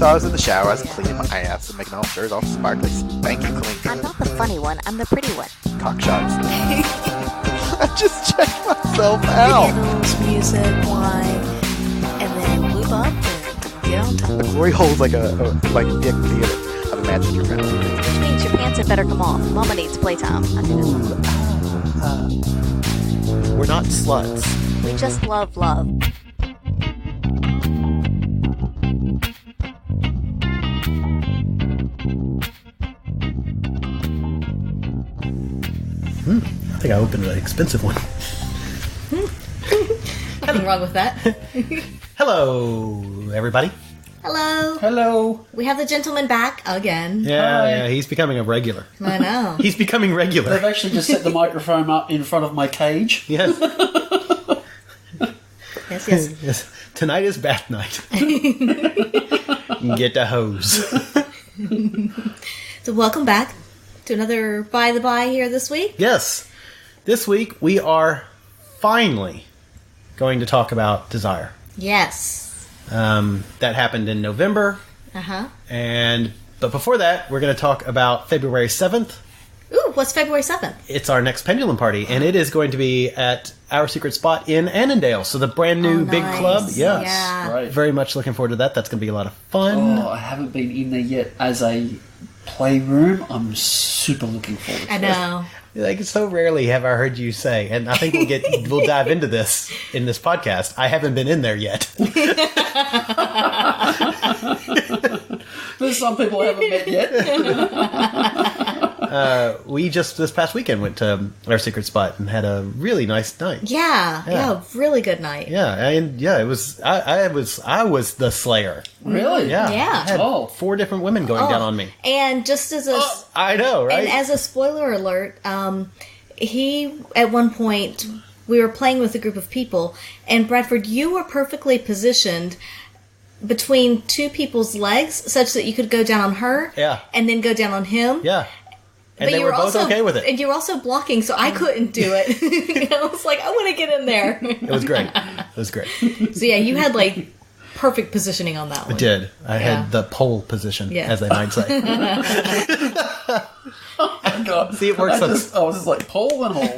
So I was in the shower, I was cleaning my ass and making all sure it's all sparkly, spanky clean. I'm not the funny one, I'm the pretty one. Cock shots. I just checked myself out. Candles, music, wine, and then lube up and get on top. The glory hole's like a big theater. I've imagined your family. Which means your pants had better come off. Mama needs playtime. I think We're not sluts. we just love love. I think I opened an expensive one. Nothing wrong with that. Hello, everybody. Hello. Hello. We have the gentleman back again. Yeah, he's becoming a regular. I know. He's becoming regular. They've actually just set the microphone up in front of my cage. Yes. Yes. Yes. Tonight is bath night. Get the hose. So welcome back to another By the By here this week. Yes. This week we are finally going to talk about Desire. Yes. That happened in November. Uh-huh. But before that, we're going to talk about February 7th. Ooh, what's February 7th? It's our next pendulum party, and it is going to be at our secret spot in Annandale. So the brand new big nice. club. Yes. Yeah. Right. Very much looking forward to that. That's going to be a lot of fun. Oh, I haven't been in there yet as a playroom. I'm super looking forward to I know. Like, so rarely have I heard you say, and I think we'll dive into this in this podcast. I haven't been in there yet. There's some people I haven't met yet. We just this past weekend went to our secret spot and had a really nice night. Yeah, really good night. Yeah, it was. I was the slayer. Really? Yeah, Yeah. I had Oh. 4 different women going down on me. And just as a I know, right? and as a spoiler alert, he at one point we were playing with a group of people, and Bradford, you were perfectly positioned between 2 people's legs, such that you could go down on her, Yeah. and then go down on him. Yeah, and But they you were both also, okay with it. And you were also blocking, so I couldn't do it. I was like, I want to get in there. It was great. It was great. So yeah, you had like perfect positioning on that one. I did. I Yeah. had the pole position, Yeah. as they might say. God. See, it works. I was just like, pole and hole.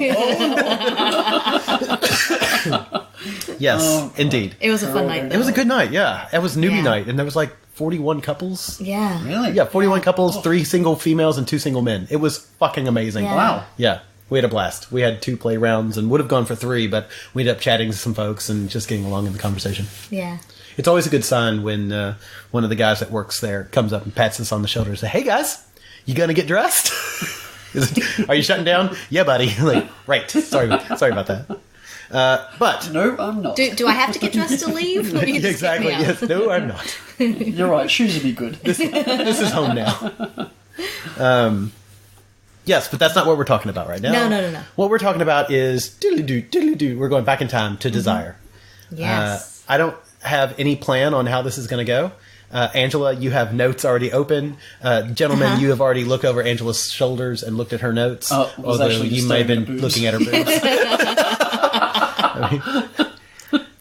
Yes, Oh, God. indeed. It was a fun night. It was a good night. Yeah, it was newbie Yeah. night, and there was like 41 couples. Yeah. Really? Yeah, 41 couples, 3 single females, and 2 single men. It was fucking amazing. Yeah. Wow. Yeah, we had a blast. We had 2 play rounds and would have gone for 3, but we ended up chatting to some folks and just getting along in the conversation. Yeah. It's always a good sign when one of the guys that works there comes up and pats us on the shoulder and says, "Hey guys, you gonna get dressed? Are you shutting down?" "Yeah, buddy." Like, right. Sorry about that. But No, I'm not. Do I have to get dressed to leave? Or you just kick me exactly. out? Yes. No, I'm not. You're right. Shoes would be good. This is home now. Yes, but that's not what we're talking about right now. No. What we're talking about is diddly-doo. We're going back in time to Desire. Yes. I don't have any plan on how this is going to go. Angela, you have notes already open. Gentlemen, you have already looked over Angela's shoulders and looked at her notes. Oh, it was although actually you just may have staring been at boobs. looking at her boobs. I mean,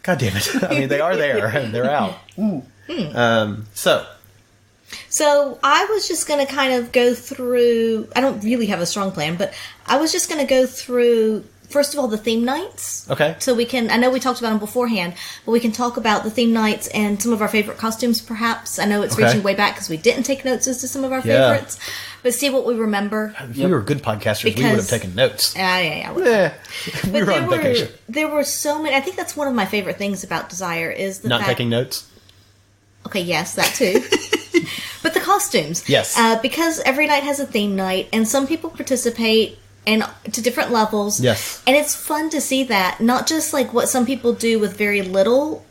God damn it. I mean, they are there and they're out. So I was just going to kind of go through, I don't really have a strong plan, but I was just going to go through, first of all, the theme nights. Okay. So we can, I know we talked about them beforehand, but we can talk about the theme nights and some of our favorite costumes, perhaps. I know it's Okay. reaching way back because we didn't take notes as to some of our Yeah. favorites, but see what we remember. If we were good podcasters, we would have Because- taken notes. Yeah. We were on vacation. There were so many, I think that's one of my favorite things about Desire is the Not fact... taking notes? Okay, yes, that too. But the costumes. Yes. Because every night has a theme night, and some people participate and to different levels. Yes. And it's fun to see that, not just like what some people do with very little,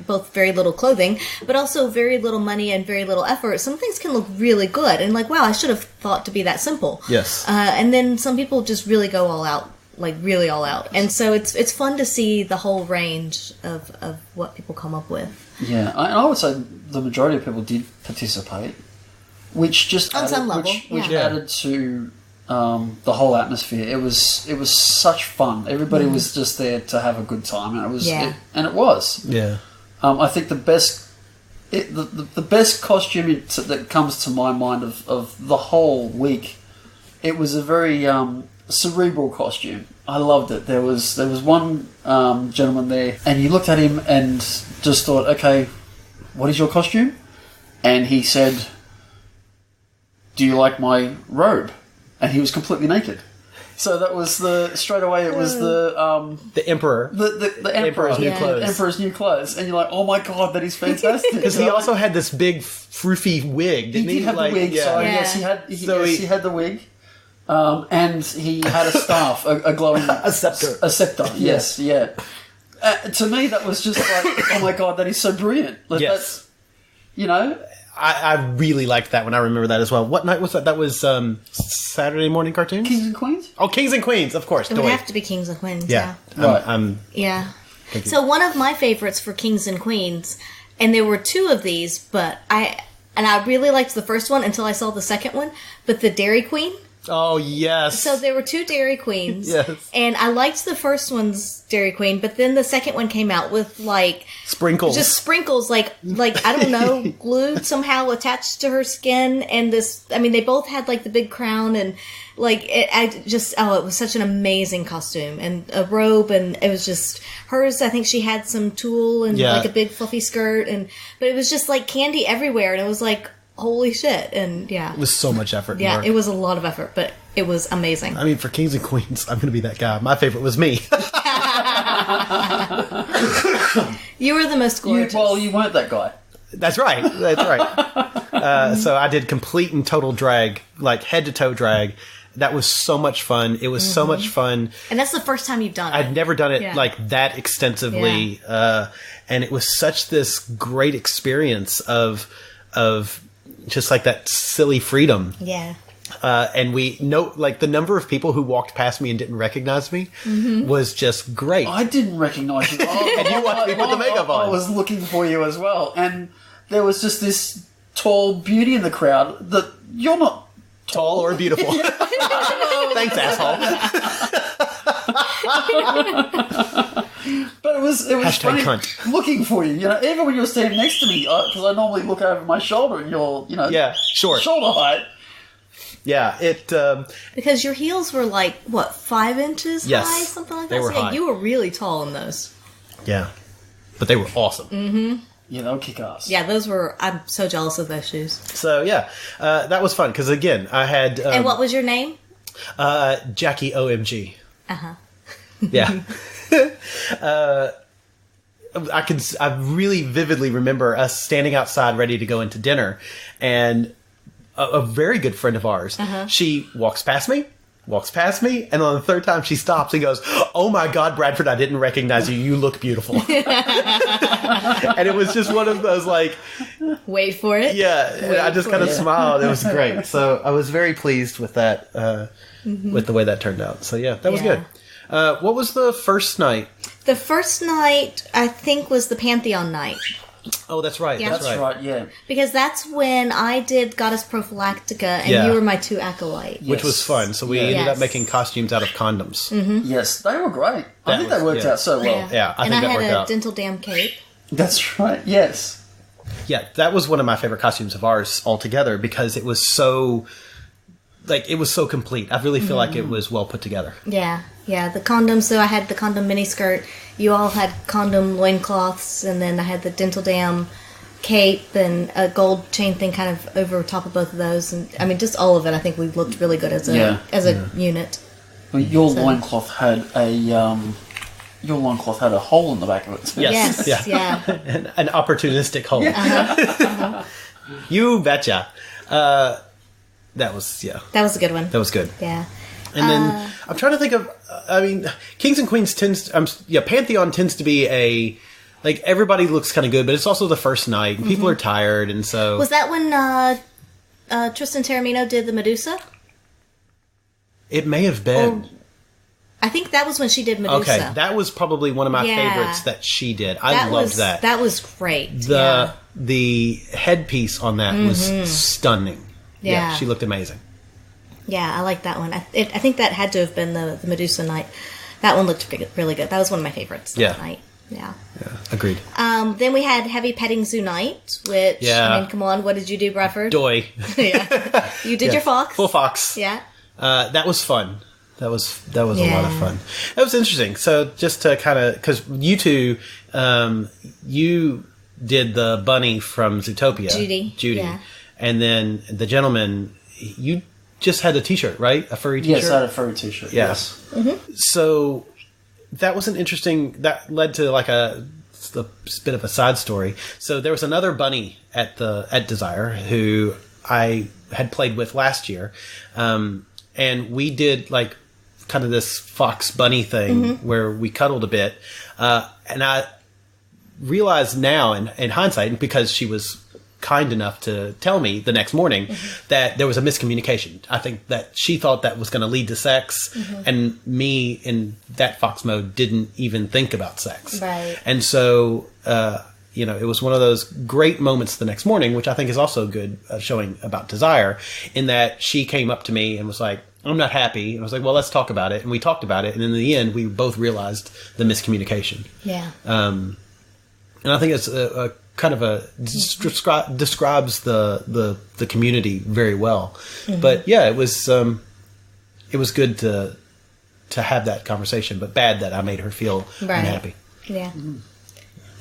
both very little clothing, but also very little money and very little effort. Some things can look really good, and like, wow, I should have thought to be that simple. Yes. And then some people just really go all out. Like really all out, and so it's fun to see the whole range of what people come up with. Yeah, I would say the majority of people did participate, which just On added, some level, which yeah. added to the whole atmosphere. It was such fun. Everybody was just there to have a good time, and it was. Yeah. And it was. Yeah. I think the best the best costume that comes to my mind of the whole week, it was a very cerebral costume. I loved it. There was one gentleman there, and you looked at him and just thought, okay, what is your costume? And he said, do you like my robe? And he was completely naked. So that was straight away it was the emperor. The emperor's new clothes. Emperor's new clothes. And you're like, oh my god, that is fantastic. Because he also had this big froofy wig, didn't he? He did have the wig, so yes, he had the wig. And he had a staff, a glowing... a scepter. A scepter, yes, yeah. To me, that was just like, oh my god, that is so brilliant. Like, Yes. That's, you know... I really liked that one. I remember that as well. What night was that? That was Saturday morning cartoons? Kings and Queens? Oh, Kings and Queens, of course. It would have to be Kings and Queens, Yeah. Right. Yeah. Thank you. So one of my favorites for Kings and Queens, and there were two of these, but I really liked the first one until I saw the second one, but the Dairy Queen. Oh, yes. So there were two Dairy Queens. Yes. And I liked the first one's Dairy Queen, but then the second one came out with like Sprinkles. just sprinkles, like I don't know, glued somehow attached to her skin, and this. I mean, they both had like the big crown, and like it was such an amazing costume and a robe, and it was just hers. I think she had some tulle and like a big fluffy skirt, but it was just like candy everywhere, and it was like, holy shit. And yeah, It was so much effort. and yeah, work. it was a lot of effort, but it was amazing. I mean, for Kings and Queens, I'm going to be that guy. My favorite was me. You were the most gorgeous. You weren't that guy. That's right. That's right. So I did complete and total drag, like head to toe drag. That was so much fun. It was so much fun. And that's the first time you've done it. I'd never done it Yeah. like that extensively. And it was such this great experience of just like that silly freedom. Yeah. And we know, like, the number of people who walked past me and didn't recognize me was just great. I didn't recognise you. And you watched me put the makeup on. I was looking for you as well. And there was just this tall beauty in the crowd that you're not Tall or beautiful. Thanks, asshole. But it was Hashtag funny cunt. looking for you. You know, even when you're standing next to me, because I normally look over my shoulder and you're, Yeah, short. shoulder height. Yeah, Because your heels were like, what, 5 inches Yes, high? Something like that? they were So, yeah, high. you were really tall in those. yeah. But they were awesome. Yeah, they'll kick ass. Yeah, those were, I'm so jealous of those shoes. So, yeah, that was fun. Because, again, I had... And what was your name? Jackie OMG. Uh-huh. Yeah. I really vividly remember us standing outside ready to go into dinner, and a very good friend of ours, she walks past me, and on the third time she stops and goes, "Oh my God, Bradford, I didn't recognize you. You look beautiful." And it was just one of those, like, Wait for it. yeah, and I just kind of smiled. It was great. So I was very pleased with that, with the way that turned out. So yeah, that was Yeah. good. What was the first night? The first night, I think, was the Pantheon night. Oh, that's right. Yeah. That's That's right, yeah. Because that's when I did Goddess Prophylactica, and Yeah. you were my 2 acolyte. Which was Yes. fun. So we Yeah. ended up Yes. making costumes out of condoms. Yes, they were great. I That think was- they worked yeah. out so well. Yeah, I and think I that worked had a out. dental dam cape. That's right, yes. Yeah, that was one of my favorite costumes of ours altogether because it was so, like, it was so complete. I really feel like it was well put together. Yeah, yeah. The condoms, so I had the condom miniskirt. You all had condom loincloths, and then I had the dental dam cape and a gold chain thing kind of over top of both of those. And I mean, just all of it, I think we looked really good as a Yeah. unit. Well, your loincloth had a hole in the back of it. Yes. Yes, Yeah. yeah. An opportunistic hole. You betcha. That was, yeah, That was a good one. that was good. Yeah. And then I'm trying to think of, I mean, Kings and Queens Pantheon tends to be like, everybody looks kind of good, but it's also the first night. And people are tired, and so... Was that when Tristan Taormino did the Medusa? It may have been. I think that was when she did Medusa. Okay, that was probably one of my Yeah. favorites that she did. I loved that. That was great. Yeah. The headpiece on that was stunning. Yeah. She looked amazing. Yeah, I like that one. I think that had to have been the Medusa night. That one looked really good. That was one of my favorites that Yeah. night. Yeah. Yeah, agreed. Then we had Heavy Petting Zoo Night, which, Yeah. I mean, come on, what did you do, Bradford? Doy. Yeah. You did your fox? Full fox. Yeah. That was fun. That was a lot of fun. That was interesting. So just to kind of, because you two, you did the bunny from Zootopia. Judy. Yeah. And then the gentleman, you just had a t-shirt, right? A furry t-shirt? Yes, I had a furry t-shirt. Yeah. Yes. So that was that led to like a bit of a side story. So there was another bunny at Desire who I had played with last year. And we did like kind of this fox bunny thing where we cuddled a bit. And I realized now in hindsight, because she was kind enough to tell me the next morning that there was a miscommunication. I think that she thought that was going to lead to sex, and me in that fox mode didn't even think about sex. Right. And so, it was one of those great moments the next morning, which I think is also good showing about Desire, in that she came up to me and was like, I'm not happy. And I was like, well, let's talk about it. And we talked about it. And in the end, we both realized the miscommunication. Yeah. And I think it's a kind of describes the community very well. But yeah, it was good to have that conversation, but bad that I made her feel unhappy. Yeah.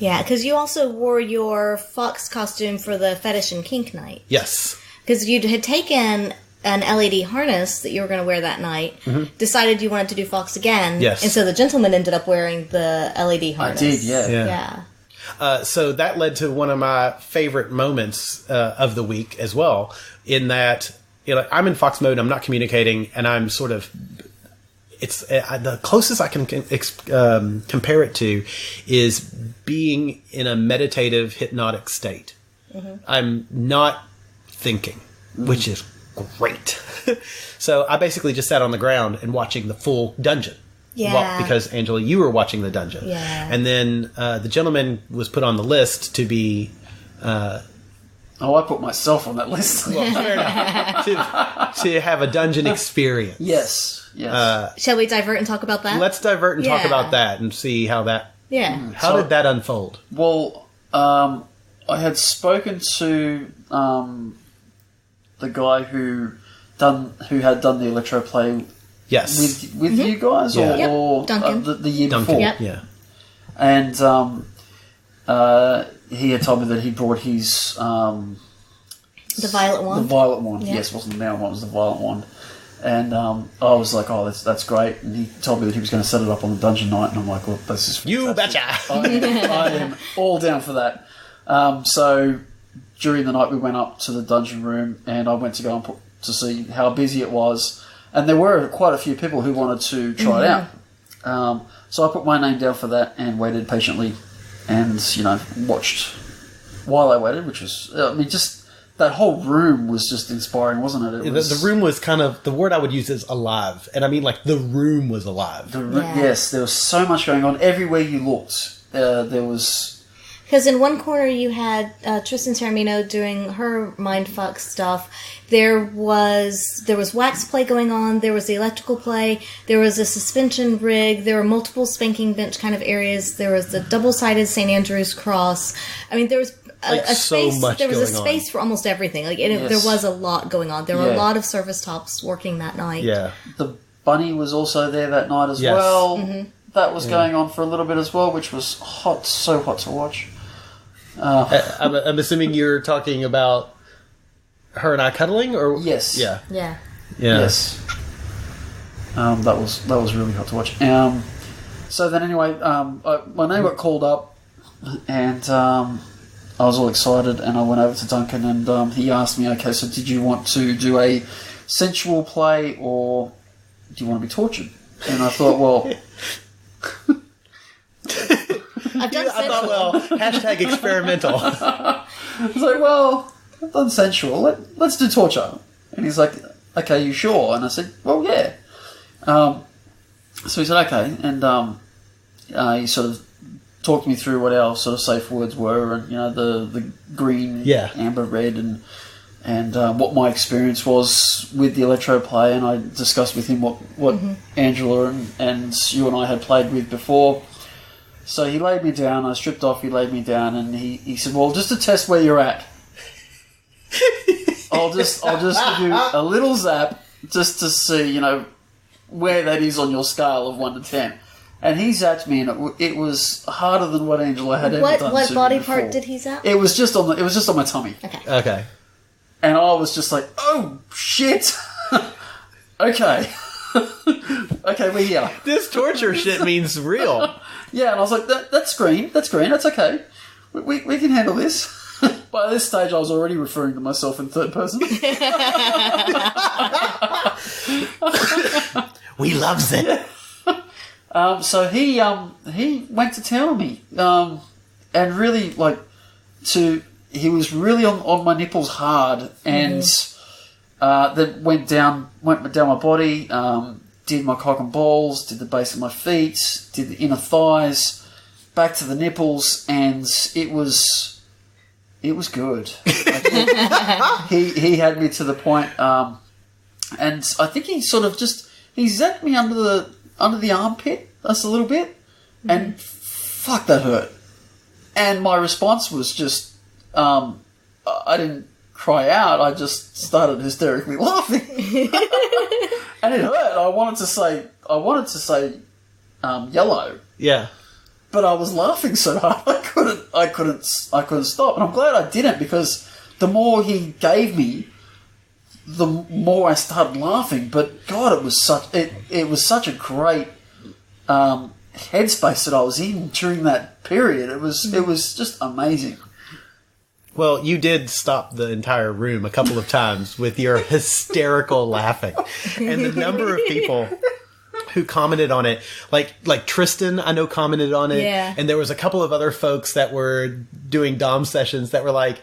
Yeah, because you also wore your fox costume for the fetish and kink night. Yes. Because you had taken an LED harness that you were going to wear that night, decided you wanted to do fox again. Yes. And so the gentleman ended up wearing the LED harness. I did, yeah. Yeah. So that led to one of my favorite moments of the week as well, in that I'm in fox mode, I'm not communicating, and I'm sort of, it's the closest I can compare it to is being in a meditative hypnotic state. I'm not thinking, which is great. So I basically just sat on the ground and watching the full dungeon. Yeah. Because, Angela, you were watching the dungeon. Yeah. And then the gentleman was put on the list to be... I put myself on that list. Well, fair enough. to have a dungeon experience. Yes. Shall we divert and talk about that? Let's divert and talk Yeah. about that and see how that... Yeah. How did that unfold? Well, I had spoken to the guy who had done the electro play Yes. with you guys, Yeah. Yep. or Duncan. the year Duncan. before. Yep. Yeah. And he had told me that he brought his The violet the one. violet one. Yeah. Yes, it wasn't the neon one, it was the violet one. And I was like, oh, that's great. And he told me that he was going to set it up on the dungeon night, and I'm like, well, this is You fantastic. betcha. I am all down for that. So during the night, we went up to the dungeon room, and I went to go and to see how busy it was. And there were quite a few people who wanted to try it out. So I put my name down for that and waited patiently, and watched while I waited, which was just that whole room was just inspiring, wasn't it? The room was kind of... The word I would use is alive. And I mean, like, the room was alive. Yes, there was so much going on. Everywhere you looked, there was... Because in one corner you had Tristan Taramino doing her mindfuck stuff. There was wax play going on. There was the electrical play. There was a suspension rig. There were multiple spanking bench kind of areas. There was the double-sided St. Andrew's cross. I mean, there was a so space. much There was a going on. space for almost everything. Like Yes. there was a lot going on. There were a Yeah. lot of service tops working that night. Yeah. The bunny was also there that night as Yes. well. That was going on for a little bit as well, which was so hot to watch. I'm assuming you're talking about her and I cuddling, or... Yes. Yeah. Yeah. Yeah. Yes. That was really hot to watch. So then anyway, my name got called up, and I was all excited, and I went over to Duncan, and he asked me, okay, so did you want to do a sensual play, or do you want to be tortured? And I thought, well... I've done I thought, well, hashtag experimental. I was like, well, I've done sensual. Let's do torture. And he's like, okay, you sure? And I said, well, yeah. So he said, okay. And he sort of talked me through what our sort of safe words were, and the green, amber, red, and what my experience was with the electro play. And I discussed with him what Angela and you and I had played with before. So he laid me down. I stripped off. He laid me down, and he said, "Well, just to test where you're at, I'll just give you a little zap just to see, where that is on your scale of 1 to 10." And he zapped me, and it was harder than what Angela had ever done. What to body me before. part did he zap? It was just on my tummy. Okay. And I was just like, "Oh shit." Okay. Okay, we're here. This torture shit means real. Yeah, and I was like, that's green, that's okay. We can handle this. By this stage, I was already referring to myself in third person. We loves it. So he went to town on me, and really he was really on my nipples hard, and then went down my body, did my cock and balls, did the base of my feet, did the inner thighs, back to the nipples, and it was good. He had me to the point, and I think he sort of he zapped me under the armpit just a little bit, and fuck, that hurt. And my response was just, I didn't cry out, I just started hysterically laughing. And it hurt. I wanted to say yellow. Yeah. But I was laughing so hard I couldn't stop. And I'm glad I didn't, because the more he gave me, the more I started laughing. But God, it was such a great headspace that I was in during that period. It was just amazing. Well, you did stop the entire room a couple of times with your hysterical laughing. And the number of people who commented on it, like Tristan, I know, commented on it. Yeah. And there was a couple of other folks that were doing Dom sessions that were like,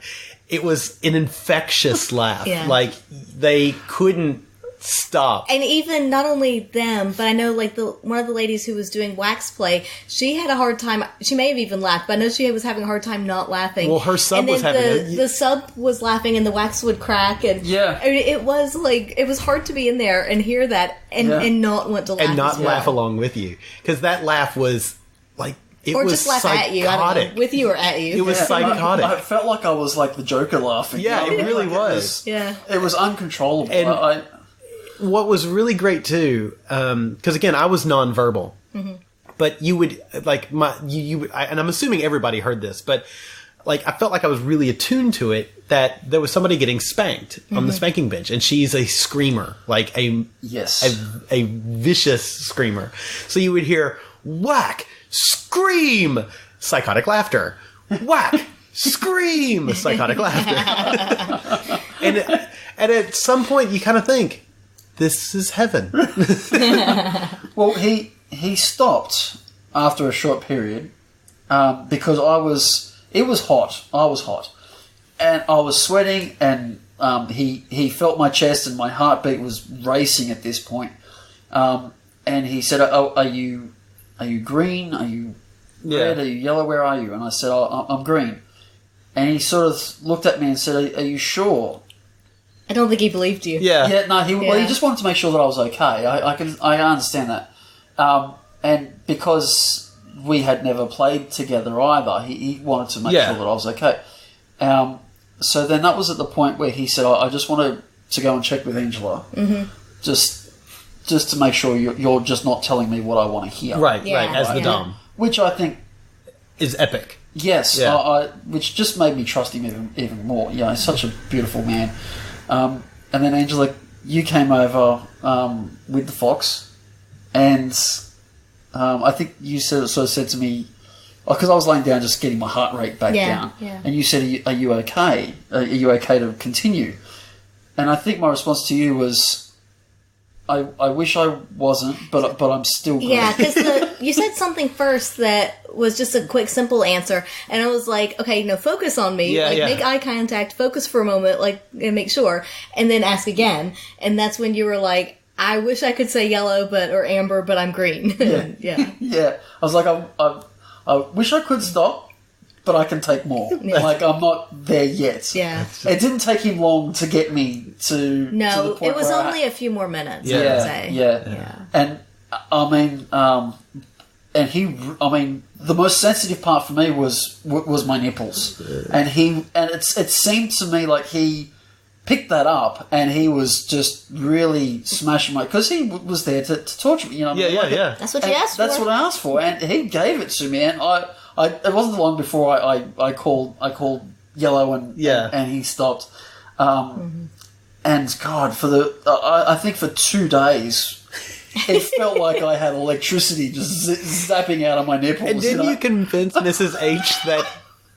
it was an infectious laugh. Yeah. Like, they couldn't stop. And even not only them, but I know one of the ladies who was doing wax play, she had a hard time. She may have even laughed, but I know she was having a hard time not laughing. Well, her sub was having the sub was laughing, and the wax would crack, and Yeah. I mean, it was hard to be in there and hear that and not want to laugh and not as well. laugh along with you. Because that laugh was like, it or was just laugh psychotic. at you. I don't know, with you or at you. It was psychotic. I felt like I was like the Joker laughing. Yeah, it really Like, was. Yeah. It was uncontrollable. And- What was really great too, because again, I was nonverbal, but you would you would, and I'm assuming everybody heard this, but like I felt like I was really attuned to it, that there was somebody getting spanked on the spanking bench, and she's a screamer, like a vicious screamer. So you would hear whack, scream, psychotic laughter, whack, scream, psychotic laughter, and at some point you kind of think, this is heaven. Well, he stopped after a short period because it was hot. I was hot, and I was sweating, and he felt my chest, and my heartbeat was racing at this point. And he said, "Oh, are you green? Are you red? Are you yellow? Where are you?" And I said, "Oh, I'm green." And he sort of looked at me and said, "Are you sure?" I don't think he believed you. Yeah. Yeah, no, he just wanted to make sure that I was okay. I understand that. And because we had never played together either, he wanted to make sure that I was okay. So then that was at the point where he said, I just wanted to go and check with Angela. Mm-hmm. Just to make sure you're just not telling me what I want to hear. Right, Yeah. right, as the Yeah. Dom. Which I think, Is epic. yes, Yeah. which just made me trust him even more. Yeah, he's such a beautiful man. And then Angela, you came over with the fox, and I think you sort of said to me, because I was laying down just getting my heart rate back down, and you said, "Are you okay? Are you okay to continue?" And I think my response to you was, I wish I wasn't, but I'm still good. Yeah, because you said something first that was just a quick, simple answer, and I was like, okay, focus on me, make eye contact, focus for a moment, and make sure, and then ask again, and that's when you were like, I wish I could say yellow, or amber, but I'm green. Yeah. Yeah. I was like, I wish I could stop, but I can take more. Yeah. Like, I'm not there yet. Yeah. It didn't take him long to get me to the No, point it was where only a few more minutes, I Yeah, would say. yeah. And, I mean, the most sensitive part for me was my nipples, and it seemed to me like he picked that up, and he was just really smashing because he was there to torture me. You know, Yeah. That's what you asked for. That's what I asked for, and he gave it to me, and it wasn't long before I called Yellow, and he stopped. And God, I think for 2 days. It felt like I had electricity just zapping out of my nipples. And didn't you convince Mrs. H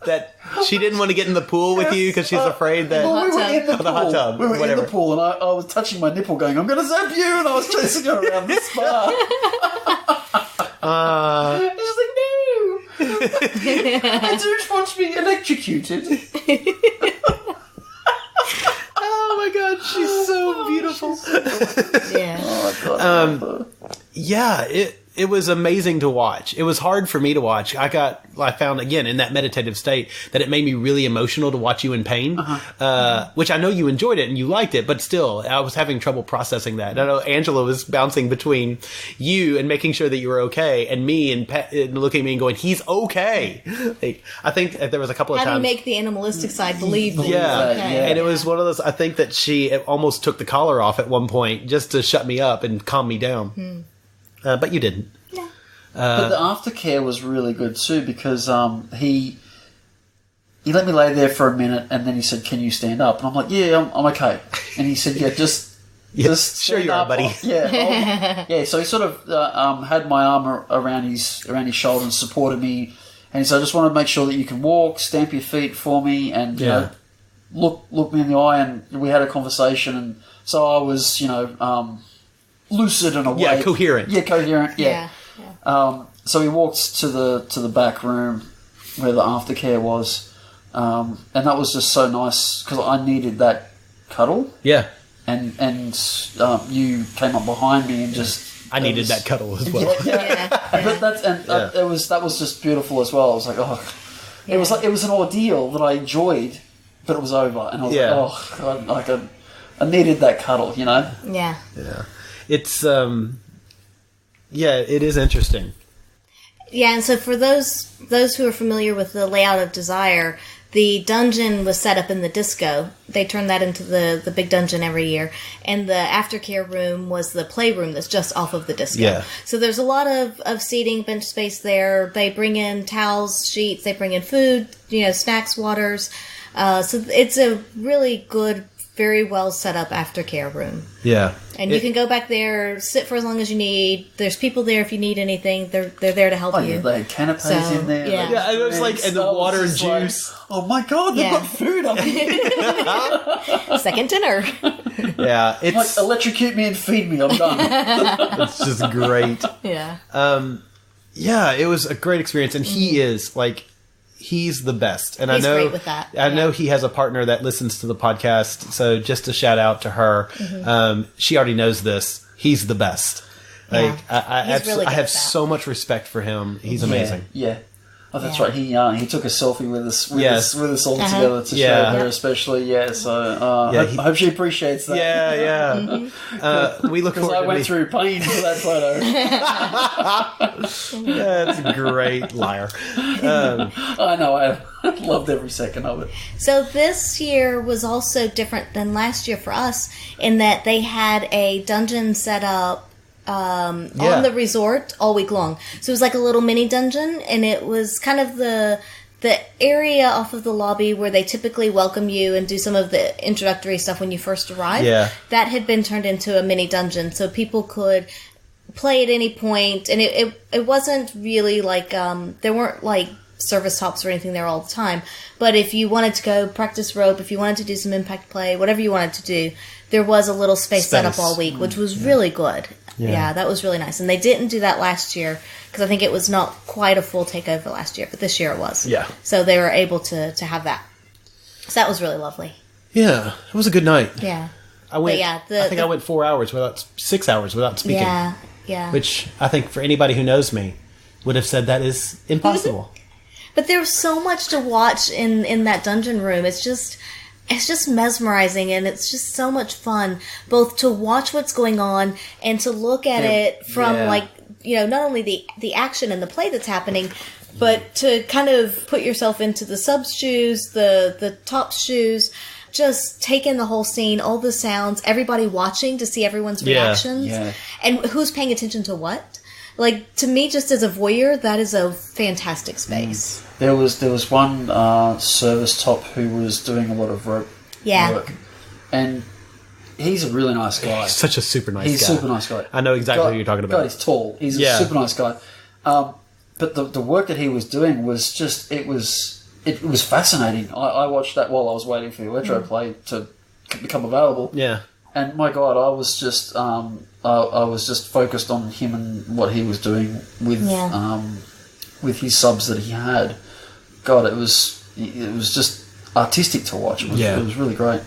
that she didn't want to get in the pool with you because she's afraid that... Well, we were in the pool. The hot tub, We were whatever. in the pool, and I was touching my nipple going, I'm going to zap you, and I was chasing her around the spa. She's like, no! I don't want to be electrocuted. Oh my God, she's so beautiful. Yeah. Oh, God, I love her. Yeah, it was amazing to watch. It was hard for me to watch. I found, again, in that meditative state, that it made me really emotional to watch you in pain, which I know you enjoyed it and you liked it, but still, I was having trouble processing that. And I know Angela was bouncing between you and making sure that you were okay, and me and looking at me and going, he's okay. Like, I think there was a couple of How do you times... make the animalistic side believe that Yeah, he's okay? and it was one of those. I think that she almost took the collar off at one point just to shut me up and calm me down. But you didn't. But the aftercare was really good too, because he let me lay there for a minute, and then he said, "Can you stand up?" And I'm like, "Yeah, I'm okay." And he said, "Yeah, just Yeah, just sure stand you are, up." buddy. Yeah. So he sort of had my arm around his shoulder and supported me, and he said, "I just want to make sure that you can walk, stamp your feet for me, and you know, look me in the eye." And we had a conversation, and so I was, lucid and awake. Yeah, coherent. Yeah, coherent. Yeah. So we walked to the back room where the aftercare was, and that was just so nice because I needed that cuddle. Yeah. And you came up behind me and just... I needed that cuddle as well. Yeah. But that was just beautiful as well. I was like, it was an ordeal that I enjoyed, but it was over, and I was like, oh God, I needed that cuddle, you know. Yeah. Yeah. It's it is interesting. Yeah, and so for those who are familiar with the layout of Desire, the dungeon was set up in the disco. They turned that into the big dungeon every year. And the aftercare room was the playroom that's just off of the disco. Yeah. So there's a lot of seating, bench space there. They bring in towels, sheets, they bring in food, snacks, waters. So it's a really good, very well set up aftercare room. Yeah. And you can go back there, sit for as long as you need. There's people there if you need anything. They're there to help you. Yeah, they had canapes in there. Yeah. Yeah, it was like, and the water and juice. Oh my God, they've got food up here. Second dinner. Yeah, it's Like, electrocute me and feed me, I'm done. it's just great. Yeah. Yeah, it was a great experience, and he is like, he's the best. And He's I know, great with that. I know he has a partner that listens to the podcast, so just a shout out to her. She already knows this. He's the best. Like He's really good I have at that. so much respect for him. He's amazing. Yeah. Oh, that's Yeah. right. He took a selfie with us with us all together to Yeah. show her, especially. Yeah. So Yeah, I hope she appreciates that. Yeah. We look Because forward I to went meet- through pain for that photo. That's a great liar. I know. I loved every second of it. So this year was also different than last year for us in that they had a dungeon set up on the resort all week long. So it was like a little mini dungeon, and it was kind of the area off of the lobby where they typically welcome you and do some of the introductory stuff when you first arrive. Yeah. That had been turned into a mini dungeon, so people could play at any point, and it wasn't really like there weren't like service tops or anything there all the time. But if you wanted to go practice rope, if you wanted to do some impact play, whatever you wanted to do, there was a little space set up all week, which was really good. Yeah, that was really nice. And they didn't do that last year because I think it was not quite a full takeover last year, but this year it was. Yeah. So they were able to have that. So that was really lovely. Yeah, it was a good night. Yeah. I went. yeah, I think I went 6 hours without speaking. Yeah. Which I think for anybody who knows me would have said that is impossible. But there was so much to watch in that dungeon room. It's just mesmerizing, and it's just so much fun, both to watch what's going on and to look at it from not only the action and the play that's happening, But to kind of put yourself into the sub's shoes, the top's shoes, just take in the whole scene, all the sounds, everybody watching to see everyone's reactions, and who's paying attention to what. Like, to me, just as a voyeur, that is a fantastic space. There was one service top who was doing a lot of rope work, and he's a really nice guy. He's such a super nice guy. He's a super nice guy. I know exactly who you're talking about. God, he's tall. He's a super nice guy. But the work that he was doing was just, it was fascinating. I watched that while I was waiting for the Electro Play to become available. Yeah. And my God, I was just focused on him and what he was doing with his subs that he had. God, it was just artistic to watch. It was really great.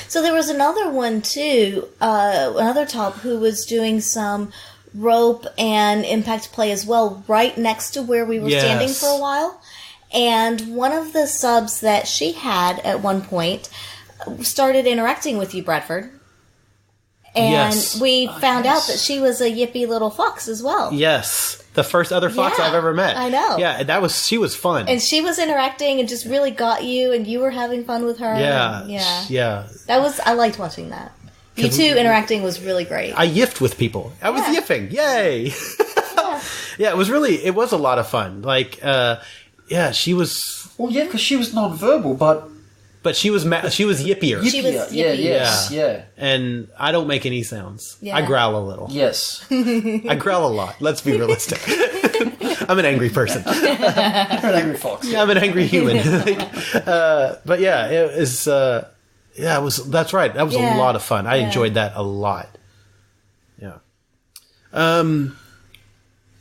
So there was another one too, another top who was doing some rope and impact play as well, right next to where we were standing for a while. And one of the subs that she had at one point started interacting with you, Bradford. And we found out that she was a yippy little fox as well. Yes. The first other fox I've ever met. I know. Yeah, she was fun. And she was interacting and just really got you, and you were having fun with her. Yeah. I liked watching that. You two interacting was really great. I yiffed with people. I was yiffing. Yay! Yeah, it was a lot of fun. Like, she was... Well, yeah, because she was non-verbal, but she was yippier. She was yippy. Yeah. And I don't make any sounds. Yeah. I growl a little. Yes. I growl a lot. Let's be realistic. I'm an angry person. You're an angry fox. Yeah, I'm an angry human. But yeah, it was... that's right. That was a lot of fun. I enjoyed that a lot. Yeah.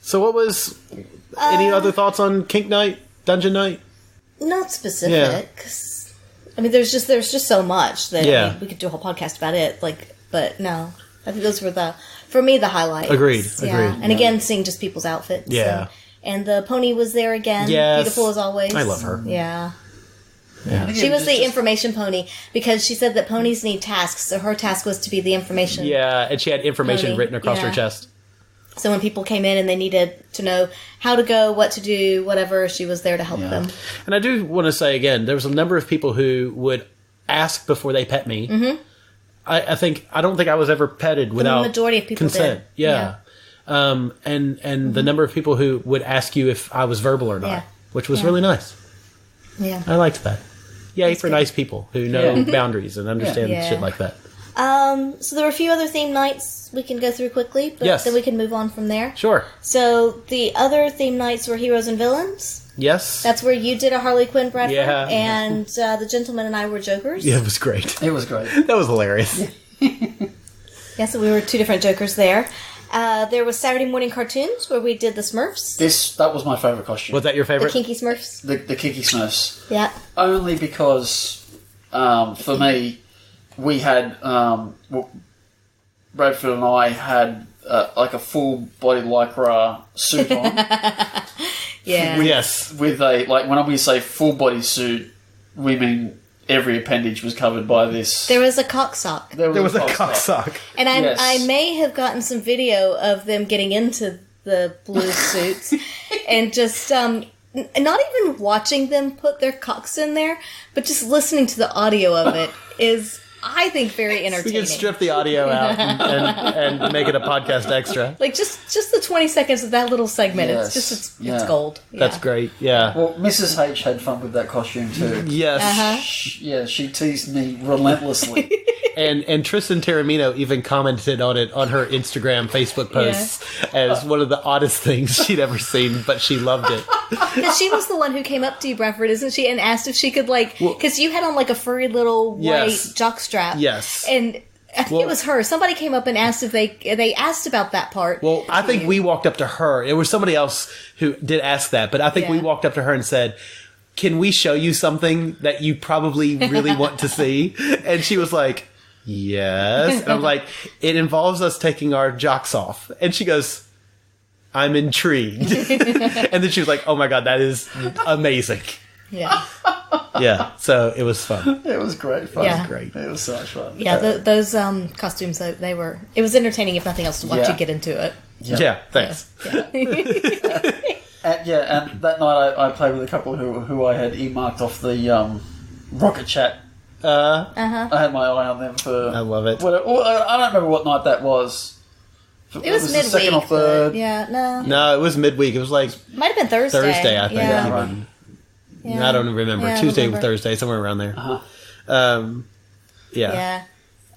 So what was... any other thoughts on Kink Night? Dungeon Night? Not specific. I mean, there's just so much that we could do a whole podcast about it. But no, I think those were for me, the highlights. Agreed. And again, seeing just people's outfits. Yeah. And the pony was there again. Yes. Beautiful as always. I love her. Yeah. Yeah. She was the information pony because she said that ponies need tasks, so her task was to be the information. Yeah, and she had information pony. written across her chest. So when people came in and they needed to know how to go, what to do, whatever, she was there to help them. And I do want to say again, there was a number of people who would ask before they pet me. Mm-hmm. I don't think I was ever petted without the majority of people consent. did. Yeah. And the number of people who would ask you if I was verbal or not, which was really nice. Yeah. I liked that. Yay for nice people who know boundaries and understand shit like that. So there were a few other theme nights we can go through quickly, but then we can move on from there. Sure. So the other theme nights were Heroes and Villains. Yes. That's where you did a Harley Quinn, Bradford, and the gentleman and I were Jokers. Yeah, it was great. It was great. That was hilarious. So we were two different Jokers there. There was Saturday morning cartoons where we did the Smurfs. That was my favourite costume. Was that your The favorite? Kinky Smurfs. The Kinky Smurfs. Yeah. Only because, for me, we had... Bradford and I had like a full body lycra suit on. Yes. With a, like, when we say full body suit, we mean every appendage was covered by this. There was a cock sock. There was a cock sock. And I may have gotten some video of them getting into the blue suits and just not even watching them put their cocks in there, but just listening to the audio of it is, I think, very entertaining. We can strip the audio out and make it a podcast extra. Like just the 20 seconds of that little segment. Yes. It's gold. Yeah. That's great. Yeah. Well, Mrs. H had fun with that costume too. Yes. She teased me relentlessly. And Tristan Taramino even commented on it on her Instagram, Facebook posts as one of the oddest things she'd ever seen, but she loved it. Because she was the one who came up to you, Bradford, isn't she? And asked if she could, because you had on like a furry little white jockstrap. Yes. And I think it was her. Somebody came up and asked if they asked about that part. Well, I think we walked up to her. It was somebody else who did ask that, but I think we walked up to her and said, "Can we show you something that you probably really want to see?" And she was like, "Yes." And I'm like, "It involves us taking our jocks off." And she goes, "I'm intrigued." And then she was like, "Oh my God, that is amazing." Yeah. Yeah. So it was fun. It was great fun. Yeah. Great. It was so much fun. Yeah, those costumes, it was entertaining, if nothing else, to watch you get into it. Yeah. Thanks. And And that night I played with a couple who I had earmarked off the Rocket Chat. I had my eye on them for. I love it. I don't remember what night that was. It was the midweek. second or third. No, it was midweek. It was like Might have been Thursday. Thursday, I think. Yeah. Right. I don't remember. Yeah, I Tuesday, remember. Thursday, somewhere around there. Yeah. Yeah.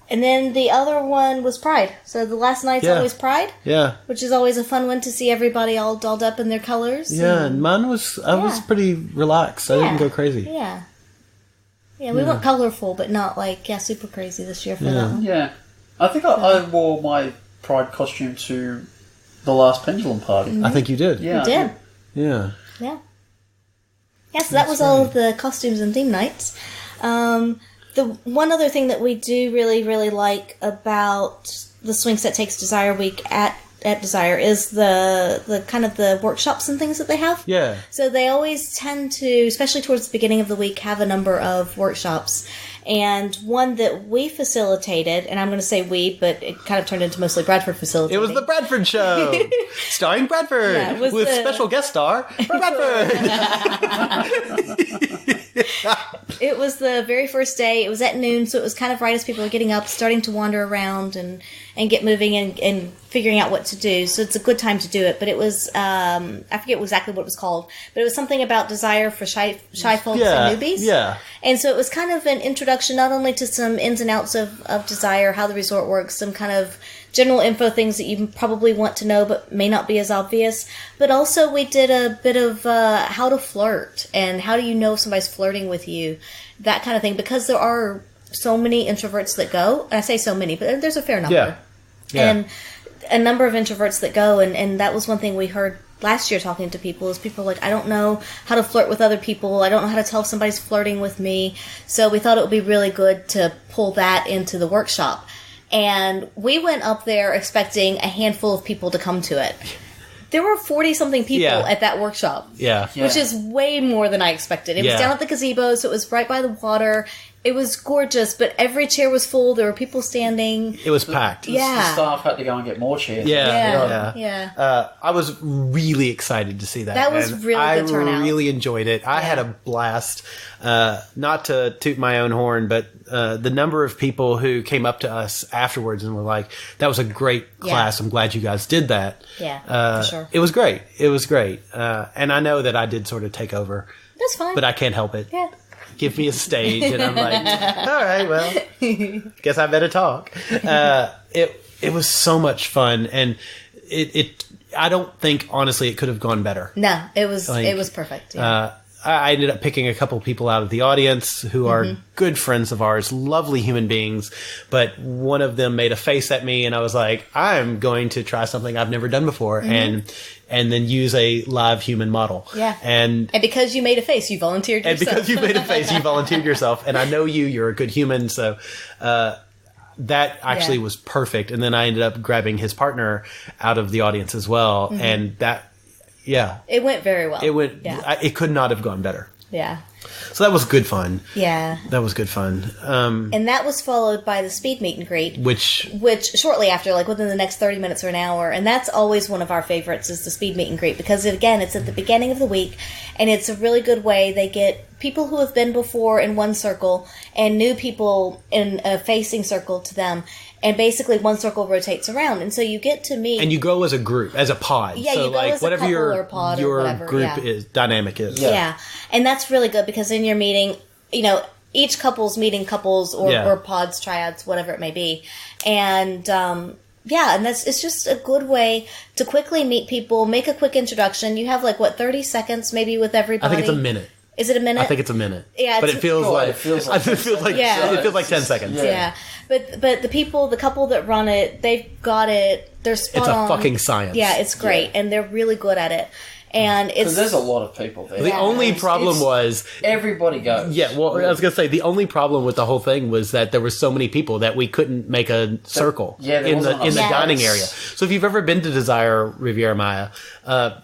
And then the other one was Pride. So the last night's Yeah. always Pride, Yeah. which is always a fun one to see everybody all dolled up in their colors. Yeah, and mine was, I was pretty relaxed. I didn't Yeah. go crazy. Yeah. Yeah, we went colorful, but not like, super crazy this year for that one. Yeah. I think I wore my Pride costume to the last Pendulum Party. I think you did. Yeah. We did. Yeah. Yeah. Yeah, so that was all of the costumes and theme nights. The one other thing that we do really, really like about the Swingset Takes Desire week at Desire is the kind of the workshops and things that they have. Yeah. So they always tend to, especially towards the beginning of the week, have a number of workshops. And one that we facilitated, and I'm going to say we, but it kind of turned into mostly Bradford facilitating. It was the Bradford Show, starring Bradford, Yeah, it was with the- special guest star Bradford. It was the very first day. It was at noon, so it was kind of right as people were getting up, starting to wander around and get moving and figuring out what to do. So it's a good time to do it. But it was, I forget exactly what it was called, but it was something about desire for shy folks and newbies. Yeah. And so it was kind of an introduction not only to some ins and outs of Desire, how the resort works, some kind of general info things that you probably want to know but may not be as obvious. But also we did a bit of how to flirt and how do you know if somebody's flirting with you, that kind of thing. Because there are so many introverts that go, and I say so many, but there's a fair number. Yeah. Yeah. And a number of introverts that go, and that was one thing we heard last year talking to people, is people like, I don't know how to flirt with other people, I don't know how to tell if somebody's flirting with me. So we thought it would be really good to pull that into the workshop. And we went up there expecting a handful of people to come to it. There were 40-something people Yeah. at that workshop. Yeah. Which is way more than I expected. It was Yeah. down at the gazebo, so it was right by the water. It was gorgeous, but every chair was full. There were people standing. It was packed. Yeah. The staff had to go and get more chairs. Yeah. I was really excited to see that. That was and really good turnout. I really enjoyed it. I had a blast. Not to toot my own horn, but the number of people who came up to us afterwards and were like, "That was a great class. I'm glad you guys did that." Yeah, for sure. It was great. It was great. And I know that I did sort of take over, That's fine. but I can't help it. Yeah. Give me a stage, and I'm like, all right, well, guess I better talk. It was so much fun, and it I don't think honestly it could have gone better. No, it was perfect. Yeah. I ended up picking a couple people out of the audience who are good friends of ours, lovely human beings, but one of them made a face at me, and I was like, I'm going to try something I've never done before, and then use a live human model. Yeah. And because you made a face, you volunteered yourself. and because you made a face, you volunteered yourself, and I know you're a good human, so that actually was perfect. And then I ended up grabbing his partner out of the audience as well, and that. Yeah. It went very well. It could not have gone better. Yeah. So that was good fun. Yeah. That was good fun. And that was followed by the speed meet and greet. Which Shortly after, like within the next 30 minutes or an hour. And that's always one of our favorites, is the speed meet and greet. Because, again, it's at the beginning of the week. And it's a really good way. They get people who have been before in one circle and new people in a facing circle to them. And basically one circle rotates around. And so you get to meet. and you go as a group, as a pod. Yeah, so you go like as a whatever couple your or pod or your whatever, group yeah. is dynamic is. Yeah. And that's really good because in your meeting, each couple's meeting couples or pods, triads, whatever it may be. And, and it's just a good way to quickly meet people, make a quick introduction. You have 30 seconds maybe with everybody? I think it's a minute. Is it a minute? I think it's a minute. Yeah, but it feels like it feels like it feels like Yeah. it feels like 10 seconds. Yeah. But the couple that run it, they've got it. They're spot It's a on. fucking science. Yeah, it's great, and they're really good at it. And it's Because there's a lot of people there. The only problem was everybody goes. I was going to say the only problem with the whole thing was that there were so many people that we couldn't make a circle there in the wasn't enough dining space. area. So if you've ever been to Desire Riviera Maya,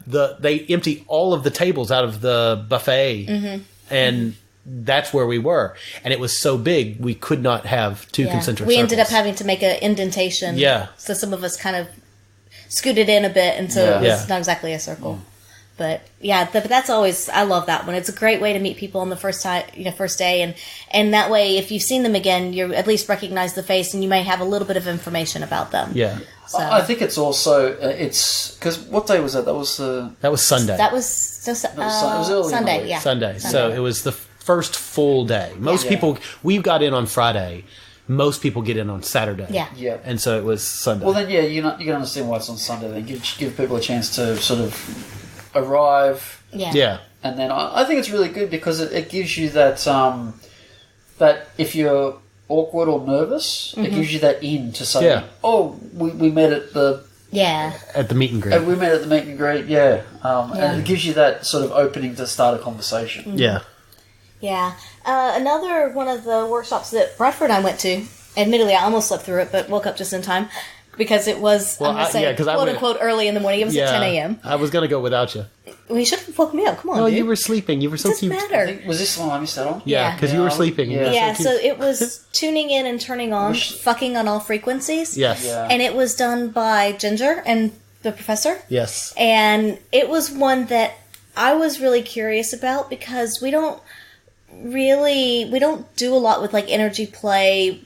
they empty all of the tables out of the buffet, and that's where we were. And it was so big we could not have two concentric we circles. ended up having to make an indentation. Yeah. So some of us kind of scooted in a bit, and so it was Yeah. not exactly a circle. But yeah, but that's always, I love that one. It's a great way to meet people on the first time, first day. And that way, if you've seen them again, you at least recognize the face and you may have a little bit of information about them. Yeah. So I think it's also, it's, because what day was that? That was Sunday. that was just, it was early in the Sunday, week. yeah. Sunday. So it was the first full day. Most Yeah. people, we got in on Friday. Most people get in on Saturday. Yeah. Yeah. And so it was Sunday. Well, then, yeah, you can understand why it's on Sunday. Then give people a chance to sort of arrive. Yeah. yeah. And then I think it's really good because it gives you that that if you're awkward or nervous, it gives you that in to say, Yeah. oh, we met at the Yeah. At the meet and greet. we met at the meet and greet, yeah. And it gives you that sort of opening to start a conversation. Yeah. Yeah. Another one of the workshops that Bradford and I went to, admittedly, I almost slept through it, but woke up just in time because it was, Well, I'm going to say, yeah, 'cause I quote went- unquote, early in the morning. It was at 10 a.m. I was going to go without you. Well, you should have woke me up. Come on, Oh, dude. you were sleeping. You were so Doesn't cute. matter. I think, was this the one I missed out on? Yeah, because you were sleeping. Yeah. Yeah, so so cute. it was tuning in and turning on, fucking on all frequencies. Yes. Yeah. And it was done by Ginger and the professor. Yes. And it was one that I was really curious about because we don't do a lot with like energy play.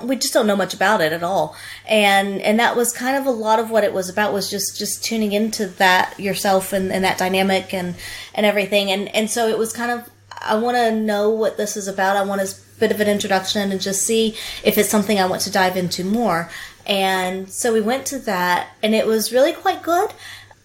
We just don't know much about it at all. And that was kind of a lot of what it was about, was just tuning into that yourself and that dynamic and everything. And so it was kind of, I want to know what this is about. I want a bit of an introduction and just see if it's something I want to dive into more. And so we went to that, and it was really quite good.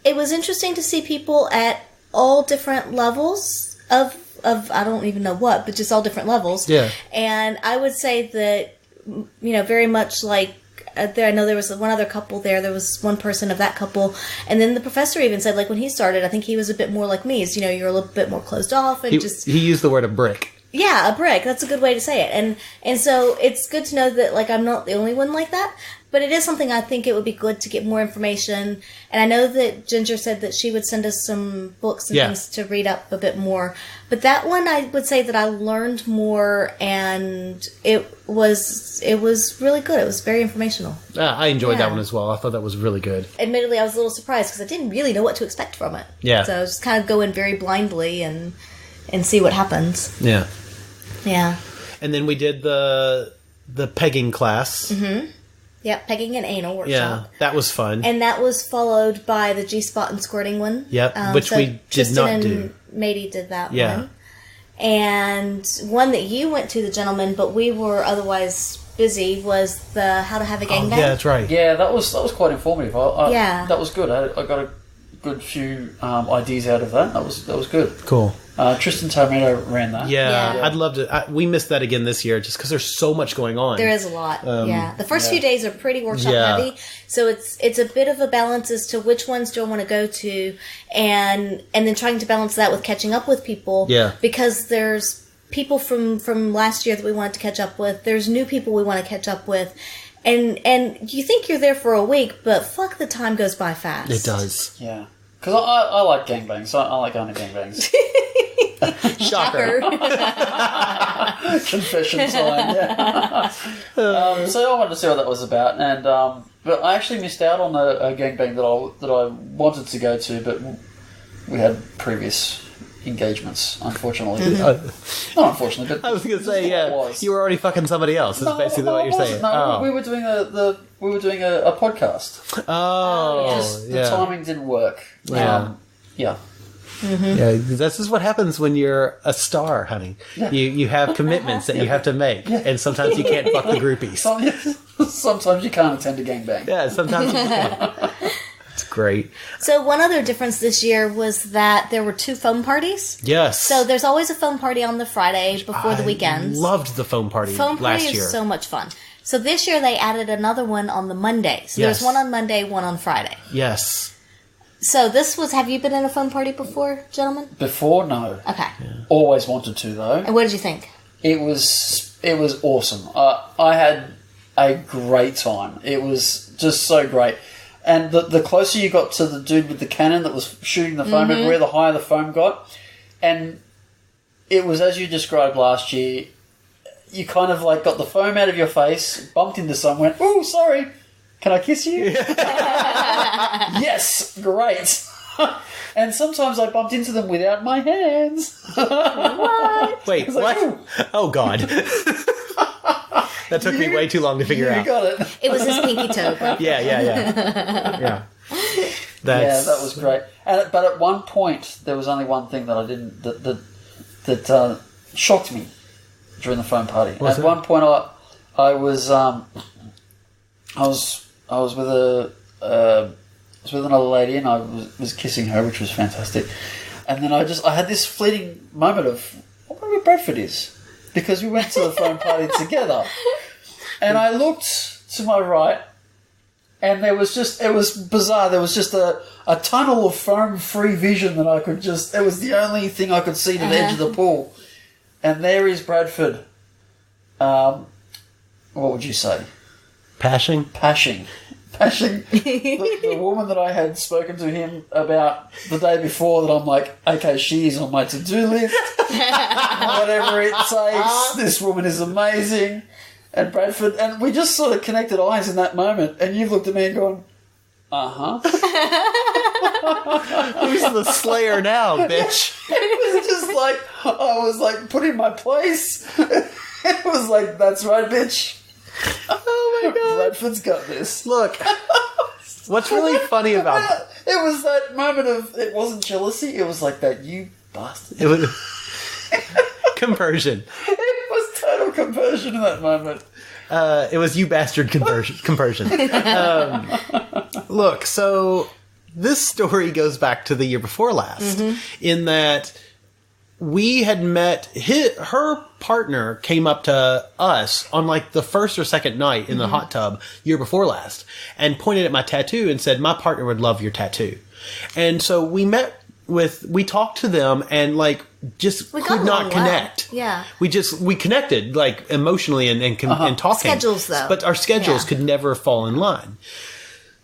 It was interesting to see people at all different levels of I don't even know what, but just all different levels. Yeah. And I would say that, very much like, I know there was one other couple there. There was one person of that couple. And then the professor even said, like, when he started, I think he was a bit more like me. Is, you're a little bit more closed off and He used the word a brick. Yeah, a brick. That's a good way to say it. And so it's good to know that, like, I'm not the only one like that. But it is something I think it would be good to get more information. And I know that Ginger said that she would send us some books and things to read up a bit more. But that one, I would say that I learned more, and it was really good. It was very informational. I enjoyed that Yeah. one as well. I thought that was really good. Admittedly, I was a little surprised because I didn't really know what to expect from it. Yeah. So I was just kind of go in very blindly and see what happens. Yeah. Yeah. And then we did the pegging class. Mm-hmm. Yep, pegging and anal workshop. Yeah, that was fun. And that was followed by the G-spot and squirting one. Yep, which so we did Tristan not and do. Matey did that Yeah. one. And one that you went to, the gentleman, but we were otherwise busy, was the How to Have a Gangbang. Yeah, that's right. Yeah, that was quite informative. Yeah. That was good. I got a good few ideas out of that. That was good. Cool. Tristan Tomato ran that. Yeah, Yeah. I'd love to. We missed that again this year just because there's so much going on. There is a lot. Yeah. The first few days are pretty workshop Yeah. heavy. So it's a bit of a balance as to which ones do I want to go to, and then trying to balance that with catching up with people. Yeah. Because there's people from last year that we wanted to catch up with. There's new people we want to catch up with. And you think you're there for a week, but fuck, the time goes by fast. It does. Yeah. Because I like gangbangs. I like going to gangbangs. Shocker. Confession time, yeah. So I wanted to see what that was about, and but I actually missed out on a gangbang that I wanted to go to, but we had previous engagements, unfortunately. Not unfortunately, but I was going to say, it yeah, was. you were already fucking somebody else. That's basically what you're it wasn't. saying. No, Oh. we were doing a podcast. Oh, Just the yeah. timing didn't work. Yeah. Yeah. Yeah, this is what happens when you're a star, honey. You have commitments that you have to make, and sometimes you can't fuck the groupies. Sometimes you can't attend a gangbang. Yeah, sometimes you can't. It's great. So one other difference this year was that there were 2 foam parties. Yes. So there's always a foam party on the Friday before the weekends. Loved the foam party Foam party last year. is so much fun. So this year they added another one on the Monday. So Yes. there's one on Monday, one on Friday. Yes. So this was, have you been in a foam party before, gentlemen? Before, no. Okay. Always wanted to, though. And what did you think? It was awesome. I had a great time. It was just so great. And the closer you got to the dude with the cannon that was shooting the foam everywhere, the higher the foam got. And it was, as you described last year, you kind of like got the foam out of your face, bumped into someone, "Ooh, sorry, can I kiss you?" Yes, great. And sometimes I bumped into them without my hands. Wait, like, what? Oh, God. That took me way too long to figure out. You got it. It was his pinky toe. Yeah. Yeah, that was great. But at one point, there was only one thing that I didn't that shocked me during the phone party. At one point, I was with another lady, and I was kissing her, which was fantastic. And then I had this fleeting moment of, I wonder where Bradford is, because we went to the phone party together. And I looked to my right, and it was bizarre. There was just a tunnel of foam-free vision that I could it was the only thing I could see to the edge of the pool. And there is Bradford. What would you say? Pashing, the woman that I had spoken to him about the day before, that I'm like, okay, she is on my to-do list. Whatever it takes, this woman is amazing. And Bradford, and we just sort of connected eyes in that moment, and you've looked at me and gone, uh-huh. who's the slayer now, bitch? It was just like, I was like put in my place. It was like, that's right, bitch. Oh, my God. Bradford's got this. Look, what's really funny about it was that moment of, it wasn't jealousy, it was like that, you bastard. it was conversion. It was total conversion in that moment. It was you bastard conversion. Look, so this story goes back to the year before last, in that we had met, her partner came up to us on like the first or second night in the hot tub year before last and pointed at my tattoo and said, my partner would love your tattoo. And so we talked to them and like just could not connect. Well. Yeah. We connected like emotionally and talking. Schedules though. But our schedules could never fall in line.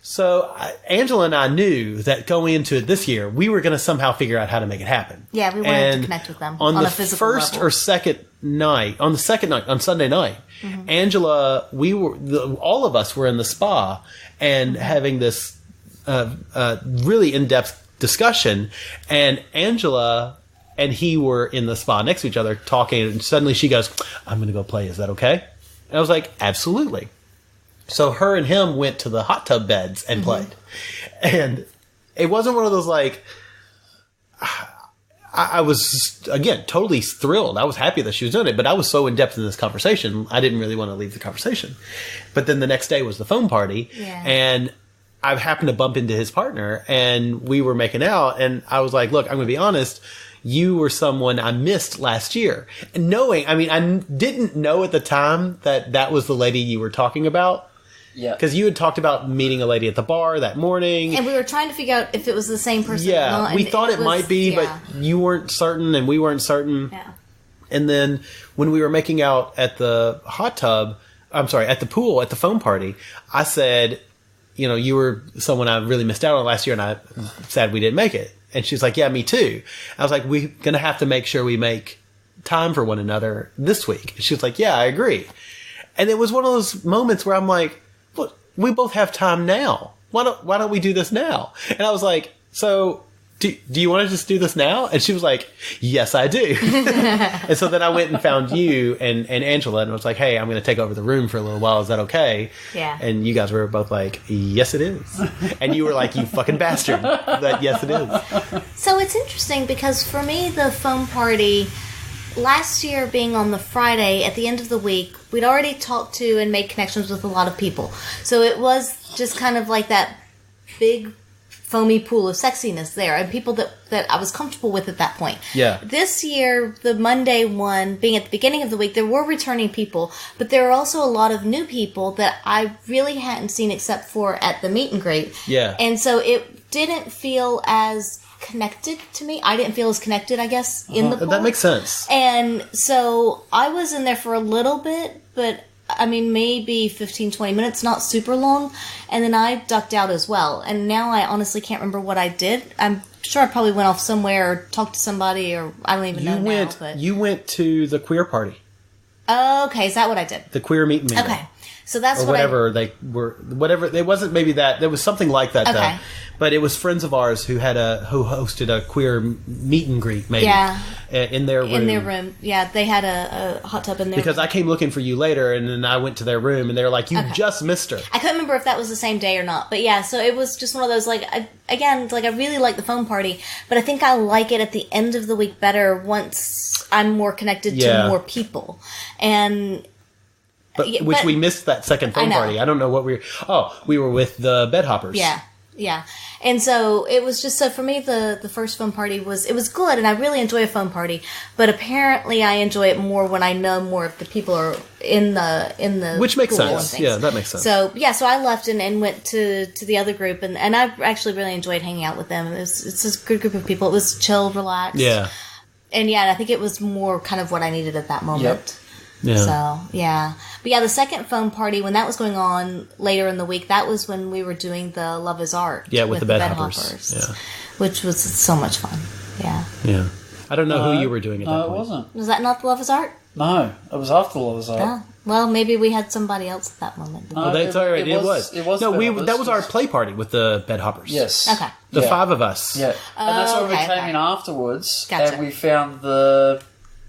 So Angela and I knew that going into it this year, we were going to somehow figure out how to make it happen. Yeah, we wanted to connect with them on a the physical first level. or second night, on Sunday night, Angela, all of us were in the spa and having this really in-depth discussion, and Angela and he were in the spa next to each other talking, and suddenly she goes, I'm going to go play. Is that okay? And I was like, absolutely. So her and him went to the hot tub beds and played. And it wasn't one of those like, I was, again, totally thrilled. I was happy that she was doing it, but I was so in depth in this conversation, I didn't really want to leave the conversation. But then the next day was the phone party, and I happened to bump into his partner, and we were making out, and I was like, look, I'm going to be honest, you were someone I missed last year. And I didn't know at the time that was the lady you were talking about. Yeah. Because you had talked about meeting a lady at the bar that morning. And we were trying to figure out if it was the same person. Yeah, we thought it might be, but you weren't certain and we weren't certain. Yeah. And then when we were making out at the at the pool, at the phone party, I said, you were someone I really missed out on last year, and I'm sad we didn't make it. And she's like, yeah, me too. I was like, we're going to have to make sure we make time for one another this week. And she was like, yeah, I agree. And it was one of those moments where I'm like, look, we both have time now. Why don't we do this now? And I was like, so do you want to just do this now? And she was like, yes, I do. And so then I went and found you and Angela and was like, hey, I'm going to take over the room for a little while. Is that okay? Yeah. And you guys were both like, yes, it is. And you were like, you fucking bastard. But yes, it is. So it's interesting because for me, the phone party last year being on the Friday at the end of the week, we'd already talked to and made connections with a lot of people. So it was just kind of like that big foamy pool of sexiness there and people that I was comfortable with at that point. Yeah. This year, the Monday one, being at the beginning of the week, there were returning people, but there were also a lot of new people that I really hadn't seen except for at the meet and greet. Yeah. And so it didn't feel as connected to me. I didn't feel as connected, I guess, in the pool. That makes sense. And so I was in there for a little bit, but maybe 15, 20 minutes, not super long. And then I ducked out as well. And now I honestly can't remember what I did. I'm sure I probably went off somewhere or talked to somebody or I don't even know now. But you went to the queer party. Okay, is that what I did? The queer meet and mingle. Okay. So that's or what whatever they were. Whatever it wasn't. Maybe that there was something like that Okay. though. But it was friends of ours who hosted a queer meet and greet, maybe. Yeah. In their room. in their room. Yeah, they had a hot tub in there. Because I came looking for you later, and then I went to their room, and they were like, "You just missed her." I couldn't remember if that was the same day or not, but yeah. So it was just one of those I really like the phone party, but I think I like it at the end of the week better once I'm more connected Yeah. to more people, and. But, Yeah, which but- we missed that second phone I know. party. I don't know what we were. Oh, we were with the bed hoppers. Yeah. And so it was just, so for me, the first phone party it was good, and I really enjoy a phone party, but apparently I enjoy it more when I know more of the people are in the Which makes pool and sense. things. Yeah, that makes sense. So I left and went to the other group, and I actually really enjoyed hanging out with them. It's a good group of people. It was chill, relaxed. Yeah. And I think it was more kind of what I needed at that moment. Yep. Yeah. So, yeah. But the second phone party, when that was going on later in the week, that was when we were doing the Love is Art. Yeah, with the bed hoppers. Yeah. Which was so much fun. Yeah. Yeah. I don't know who you were doing at that No, point. it wasn't. Was that not the Love is Art? No, it was after Love is Art. Oh. Well, maybe we had somebody else at that moment. No, Oh, that's all right. It was. It was. No, Bed Hoppers. that was our play party with the bed hoppers. Yes. Okay. The Yeah. 5 of us. Yeah, and that's when we okay, came okay. in afterwards, Gotcha. and we found the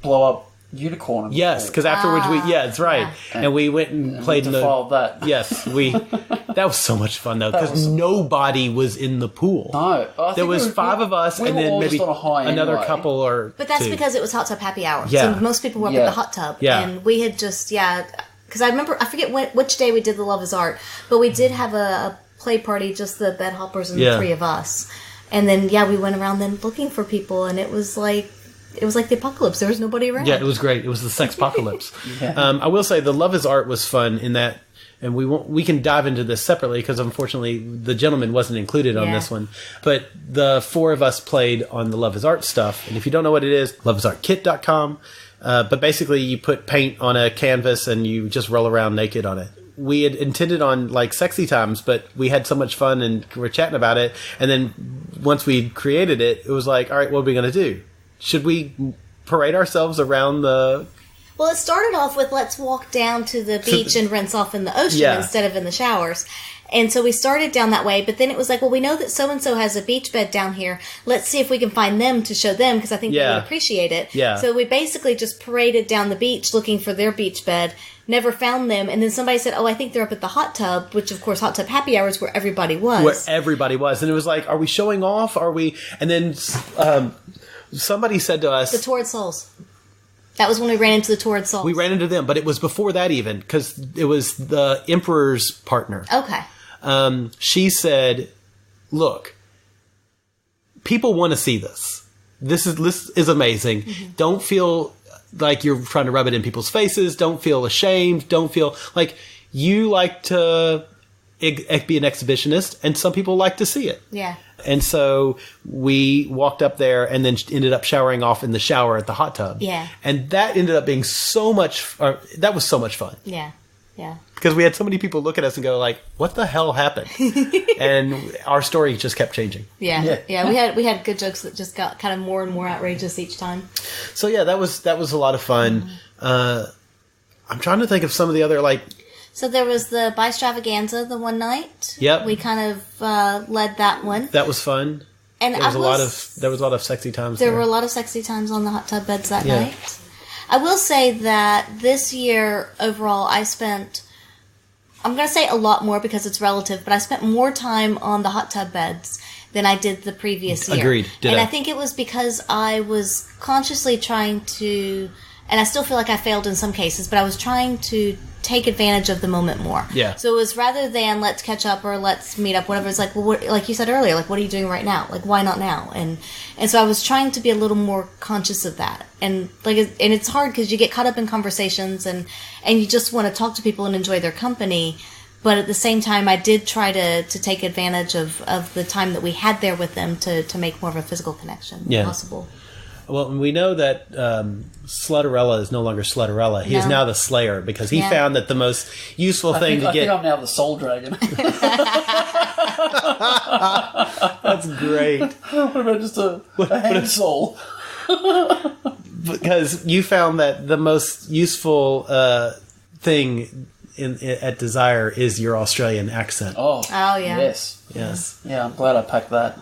blow up unicorn. in the Yes, pool. because afterwards that's right. yeah. And we went and played in the. defiled that. Yes, that was so much fun though, That because was- nody was in the pool. No, I There think was we- 5 of us, we and were then all maybe just on a high another anyway. couple or. But that's 2. because it was hot tub happy hour. Yeah. So most people were up Yeah. at the hot tub. Yeah. And we had just, because I remember, I forget which day we did the Love is Art, but we did have a play party, just the bed hoppers and Yeah. the 3 of us. And then, we went around then looking for people, and it was like the apocalypse. There was nobody around. Yeah, it was great. It was the sex apocalypse. I will say the Love is Art was fun in that, and we can dive into this separately because unfortunately the gentleman wasn't included on Yeah. this one. But the 4 of us played on the Love is Art stuff, and if you don't know what it is, loveisartkit.com. But basically, you put paint on a canvas and you just roll around naked on it. We had intended on sexy times, but we had so much fun and we're chatting about it. And then once we created it, it was like, all right, what are we going to do? Should we parade ourselves around the... Well, it started off with let's walk down to the beach and rinse off in the ocean Yeah. instead of in the showers. And so we started down that way, but then it was like, well, we know that so-and-so has a beach bed down here. Let's see if we can find them to show them, because I think they Yeah. would appreciate it. Yeah. So we basically just paraded down the beach looking for their beach bed, never found them, and then somebody said, oh, I think they're up at the hot tub, which, of course, hot tub happy hours where everybody was. Where everybody was. And it was like, are we showing off? Are we... And then somebody said to us... The Torrid Souls. That was when we ran into the Torrid Souls. We ran into them, but it was before that even, because it was the Emperor's partner. Okay. She said, look, people want to see this. This is amazing. Mm-hmm. Don't feel like you're trying to rub it in people's faces. Don't feel ashamed. Don't feel like you like to be an exhibitionist, and some people like to see it. Yeah. And so we walked up there and then ended up showering off in the shower at the hot tub. Yeah. And that ended up being that was so much fun. Yeah. Yeah. Because we had so many people look at us and go like, what the hell happened? And our story just kept changing. Yeah. We had good jokes that just got kind of more and more outrageous each time. So yeah, that was a lot of fun. I'm trying to think of some of the other So there was the Bystravaganza the one night. Yep. We kind of led that one. that was fun. And There was a lot of sexy times. There were a lot of sexy times on the hot tub beds that Yeah. night. I will say that this year overall I'm going to say a lot more because it's relative, but I spent more time on the hot tub beds than I did the previous year. Agreed. And I think it was because I was consciously trying to, and I still feel like I failed in some cases, but I was trying to take advantage of the moment more. Yeah. So it was rather than let's catch up or let's meet up, whatever. It's like, well, like you said earlier, like what are you doing right now? Like why not now? And so I was trying to be a little more conscious of that. And it's hard because you get caught up in conversations and you just want to talk to people and enjoy their company. But at the same time, I did try to take advantage of the time that we had there with them to make more of a physical connection possible. Well, we know that Slutterella is no longer Slutterella. He is No. now the Slayer because he Yeah. found that the most useful thing to I get. think I'm now the Soul Dragon. That's great. What about just a hand soul? Because you found that the most useful thing at Desire is your Australian accent. Oh, Oh, yeah. Yes. Yes. Yeah, I'm glad I packed that.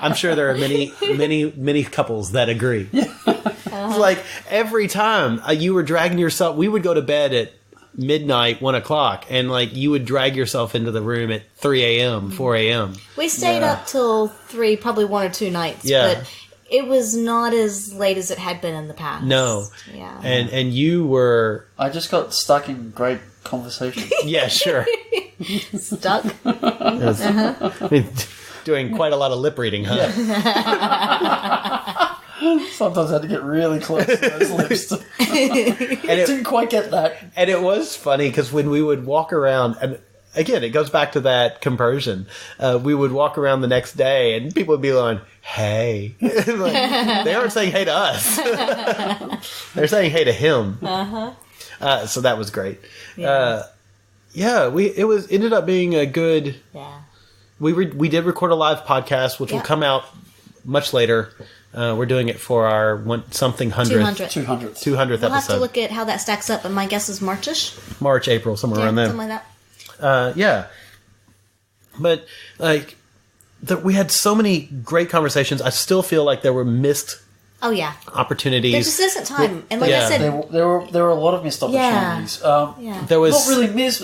I'm sure there are many couples that agree. It's like every time you were dragging yourself, we would go to bed at midnight, 1 o'clock, and like you would drag yourself into the room at 3 a.m., 4 a.m. We stayed up till 3, probably 1 or 2 nights. Yeah. But it was not as late as it had been in the past. No. Yeah. And you were... I just got stuck in great conversation. Yeah, sure. Stuck. I mean, doing quite a lot of lip reading, huh? Sometimes I had to get really close to those lips. And Didn't quite get that. And it was funny because when we would walk around, and again, it goes back to that conversion. We would walk around the next day, and people would be like, "Hey," like, they aren't saying "hey" to us; they're saying "hey" to him. So that was great. Yeah. It ended up being a good. Yeah. We did record a live podcast, which will come out much later. We're doing it for our 200th 200th. We'll have episode. to look at how that stacks up, and my guess is Marchish. March, April, somewhere around there. Something like that. Yeah. But, like, we had so many great conversations. I still feel like there were missed Oh, yeah. opportunities. There just isn't time. And like I said, There were a lot of missed opportunities. yeah. There was Not really missed.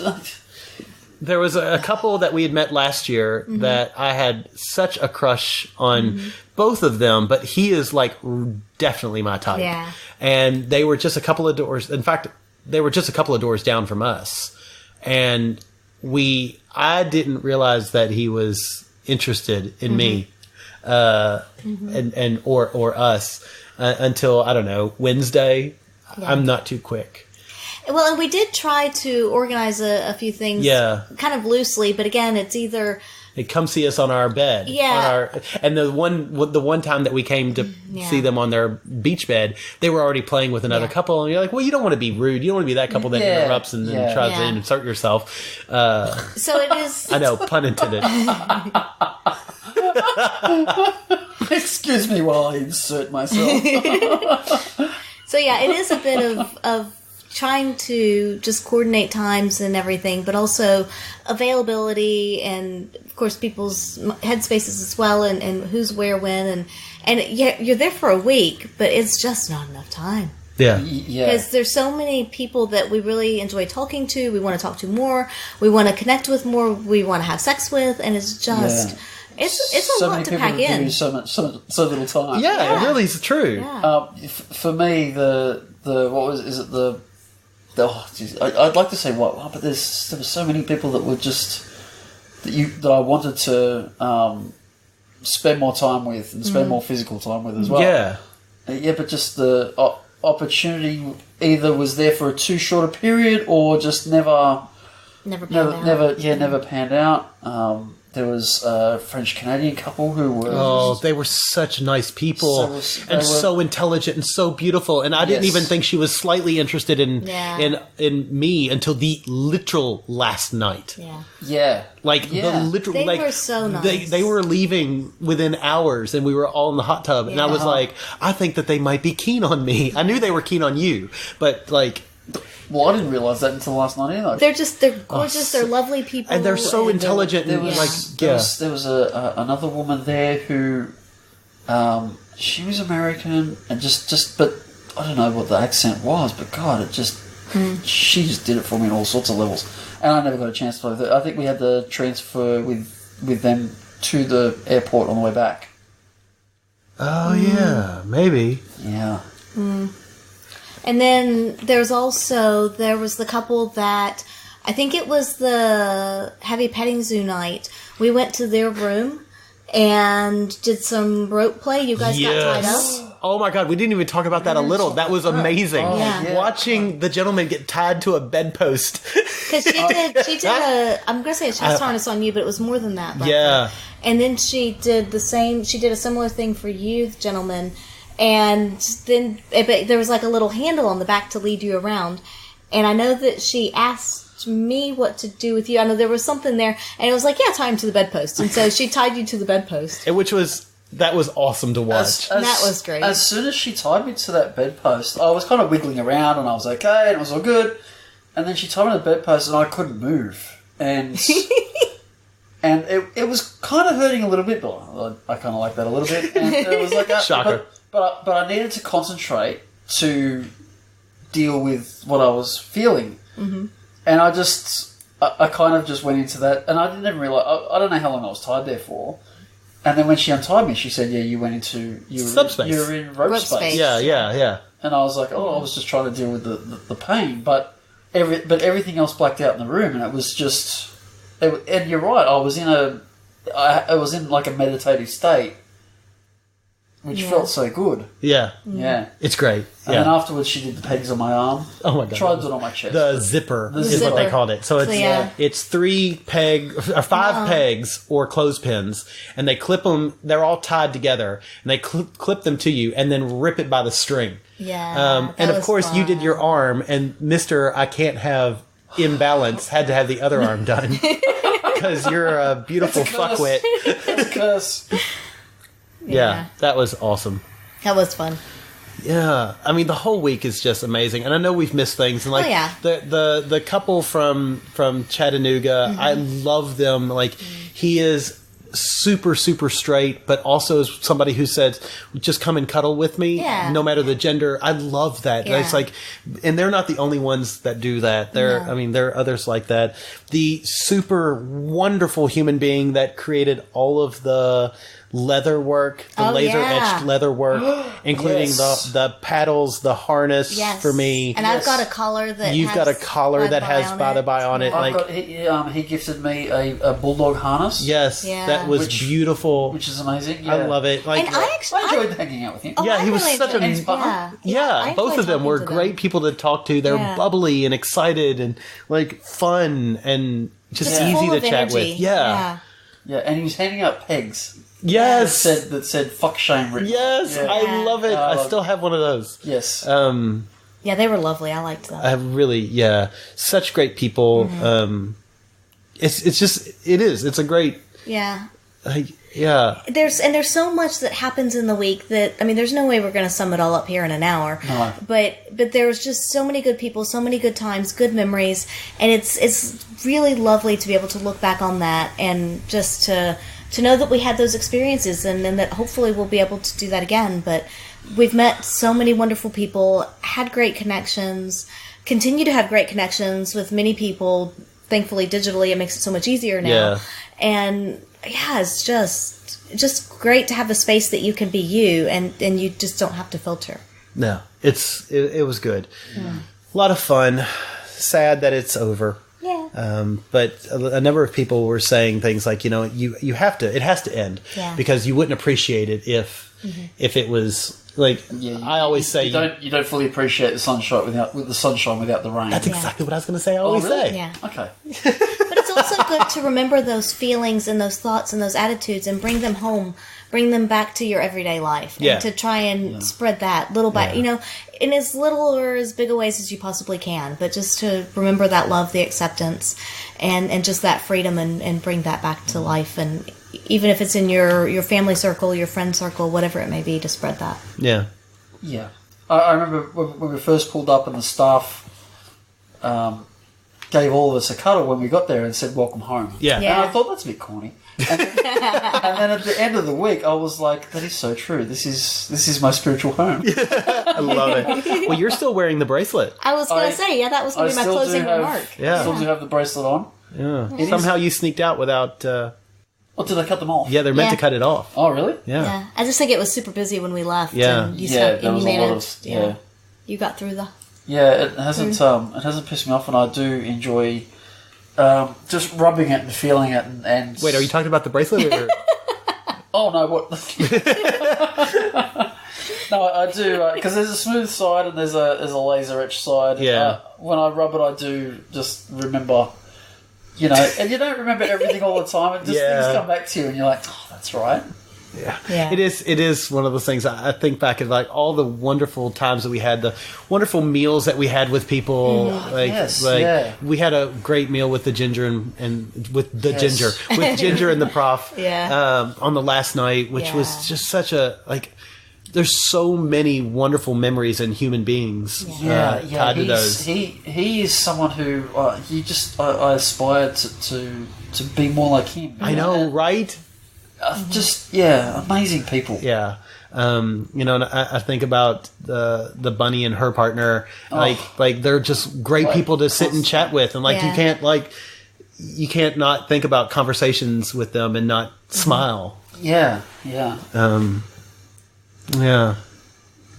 there was a couple that we had met last year that I had such a crush on both of them, but he is like definitely my type. Yeah. And they were just a couple of doors. In fact, they were just a couple of doors down from us. And I didn't realize that he was interested in me, or us until, I don't know, Wednesday. Yeah. I'm not too quick. well, and we did try to organize a few things kind of loosely, but again, it's either... Hey, come see us on our bed. Yeah. And the one time that we came to see them on their beach bed, they were already playing with another couple, and you're like, well, you don't want to be rude. You don't want to be that couple that interrupts and then tries to insert yourself. So it is... I know, pun intended. Excuse me while I insert myself. So yeah, it is a bit of trying to just coordinate times and everything, but also availability and, of course, people's headspaces as well, and who's where when, and you're there for a week, but it's just not enough time. Yeah. Because there's so many people that we really enjoy talking to, we want to talk to more, we want to connect with more, we want to have sex with, and it's just... It's a lot to pack in. So little time. Yeah, it really is true. Yeah. For me, I'd like to say what, but there were so many people that were just that I wanted to spend more time with and spend more physical time with as well. Yeah. But just the opportunity either was there for a too short a period or just never panned out. There was a French-Canadian couple who were... Oh, they were such nice people. So intelligent and so beautiful. And I didn't even think she was slightly interested in me until the literal last night. Yeah. Yeah. The literal... They were so nice. They were leaving within hours, and we were all in the hot tub. And I was like, I think that they might be keen on me. I knew they were keen on you. But, like... Well, I didn't realise that until last night either. They're gorgeous, they're lovely people. And they're so intelligent. There was another woman there who, she was American and but I don't know what the accent was, but God, she just did it for me on all sorts of levels. And I never got a chance to play with her. I think we had the transfer with them to the airport on the way back. Oh, yeah, maybe. Yeah. And then there was the couple that, I think it was the Heavy Petting Zoo night. We went to their room and did some rope play. You guys got tied up. Oh my God, we didn't even talk about that a little. That was amazing. Oh, yeah. Watching the gentleman get tied to a bedpost. Because she did I'm going to say a chest harness on you, but it was more than that. Yeah. And then she did a similar thing for you, gentlemen. And then there was like a little handle on the back to lead you around. And I know that she asked me what to do with you. I know there was something there. And it was like, yeah, tie him to the bedpost. And so she tied you to the bedpost. That was awesome to watch. That was great. As soon as she tied me to that bedpost, I was kind of wiggling around and I was okay and it was all good. And then she tied me to the bedpost, and I couldn't move. And and it was kind of hurting a little bit, but I kind of like that a little bit. And it was like a Shocker. But I needed to concentrate to deal with what I was feeling. Mm-hmm. And I kind of just went into that, and I didn't even realize. I don't know how long I was tied there for. And then when she untied me, she said, "Yeah, you went into Subspace. You were in rope space." Yeah. And I was like, "Oh, I was just trying to deal with the pain," but everything else blacked out in the room, and it was just. And you're right. I was in like a meditative state, which felt so good. Yeah. Yeah. It's great. And then afterwards, she did the pegs on my arm. Oh my god! Tried it on my chest. The zipper is zipper. what they called it. So it's Yeah. it's 3 5 pegs or clothespins, and they clip them. They're all tied together, and they clip them to you, and then rip it by the string. Yeah. And that of was course, you did fun. your arm, and Mister I can't have imbalance had to have the other arm done because you're a beautiful fuckwit. It's a curse. Yeah, that was awesome. That was fun. Yeah, I mean the whole week is just amazing, and I know we've missed things. And like the couple from Chattanooga, I love them. Like he is super straight, but also is somebody who says, "Just come and cuddle with me, no matter the gender." I love that. Yeah. It's like, and they're not the only ones that do that. I mean, there are others like that. The super wonderful human being that created all of the leather work, the laser etched leather work, including the paddles, the harness for me. And I've got a collar that you've got a collar that has By the By on it. He gifted me a bulldog harness. Yes, that was beautiful, which is amazing. Yeah. I love it. Like, and I enjoyed hanging out with him. Yeah, he was really such a I both of them were great people to talk to. They're bubbly and excited and like fun and just easy to chat with. Yeah, and he was handing out pegs. Yes, that said "fuck shame" written. Yes, I love it. I still have one of those. Yes. Yeah, they were lovely. I liked them. I really, such great people. It's a great. Yeah. There's so much that happens in the week that, I mean, there's no way we're going to sum it all up here in an hour. No. But there's just so many good people, so many good times, good memories, and it's really lovely to be able to look back on that and just to know that we had those experiences and that hopefully we'll be able to do that again. But we've met so many wonderful people, had great connections, continue to have great connections with many people. Thankfully, digitally, it makes it so much easier now. Yeah. And it's just great to have a space that you can be you and you just don't have to filter. No, it was good. A lot of fun. Sad that it's over. Yeah. But a number of people were saying things like, you have to, it has to end because you wouldn't appreciate it if it was like, I always say you don't fully appreciate the sunshine without the rain. That's exactly what I was going to say. I always say. Yeah. Okay. But it's also good to remember those feelings and those thoughts and those attitudes and bring them home, bring them back to your everyday life, and to try and spread that little by, in as little or as big a ways as you possibly can, but just to remember that love, the acceptance, and just that freedom and bring that back to life. And even if it's in your family circle, your friend circle, whatever it may be, to spread that. Yeah. Yeah. I remember when we first pulled up and the staff gave all of us a cuddle when we got there and said, "Welcome home." Yeah. And I thought, that's a bit corny. And then at the end of the week, I was like, that is so true. This is my spiritual home. I love it. Well, you're still wearing the bracelet. I was going to say, that was going to be my closing remark. I still do have the bracelet on. Yeah. Somehow you sneaked out without... Oh, did I cut them off? Yeah, they're meant to cut it off. Oh, really? Yeah. I just think it was super busy when we left. Yeah. And you managed. You got through the... Yeah, it hasn't pissed me off, and I do enjoy just rubbing it and feeling it. And Wait, are you talking about the bracelet? Or... Oh no, what? No, I do because there's a smooth side and there's a laser etched side. Yeah. When I rub it, I do just remember, and you don't remember everything all the time, and just things come back to you, and you're like, oh, that's right. Yeah. It is one of those things. I think back at like all the wonderful times that we had, the wonderful meals that we had with people. We had a great meal with the ginger and with the ginger and the prof. Yeah. On the last night, which was just such a there's so many wonderful memories and human beings tied to those. He is someone who I aspire to be more like him. I know, right? Amazing people. Yeah. And I think about the bunny and her partner. Like they're just great people to sit and chat with, and you can't not think about conversations with them and not smile. Yeah. Yeah. Yeah.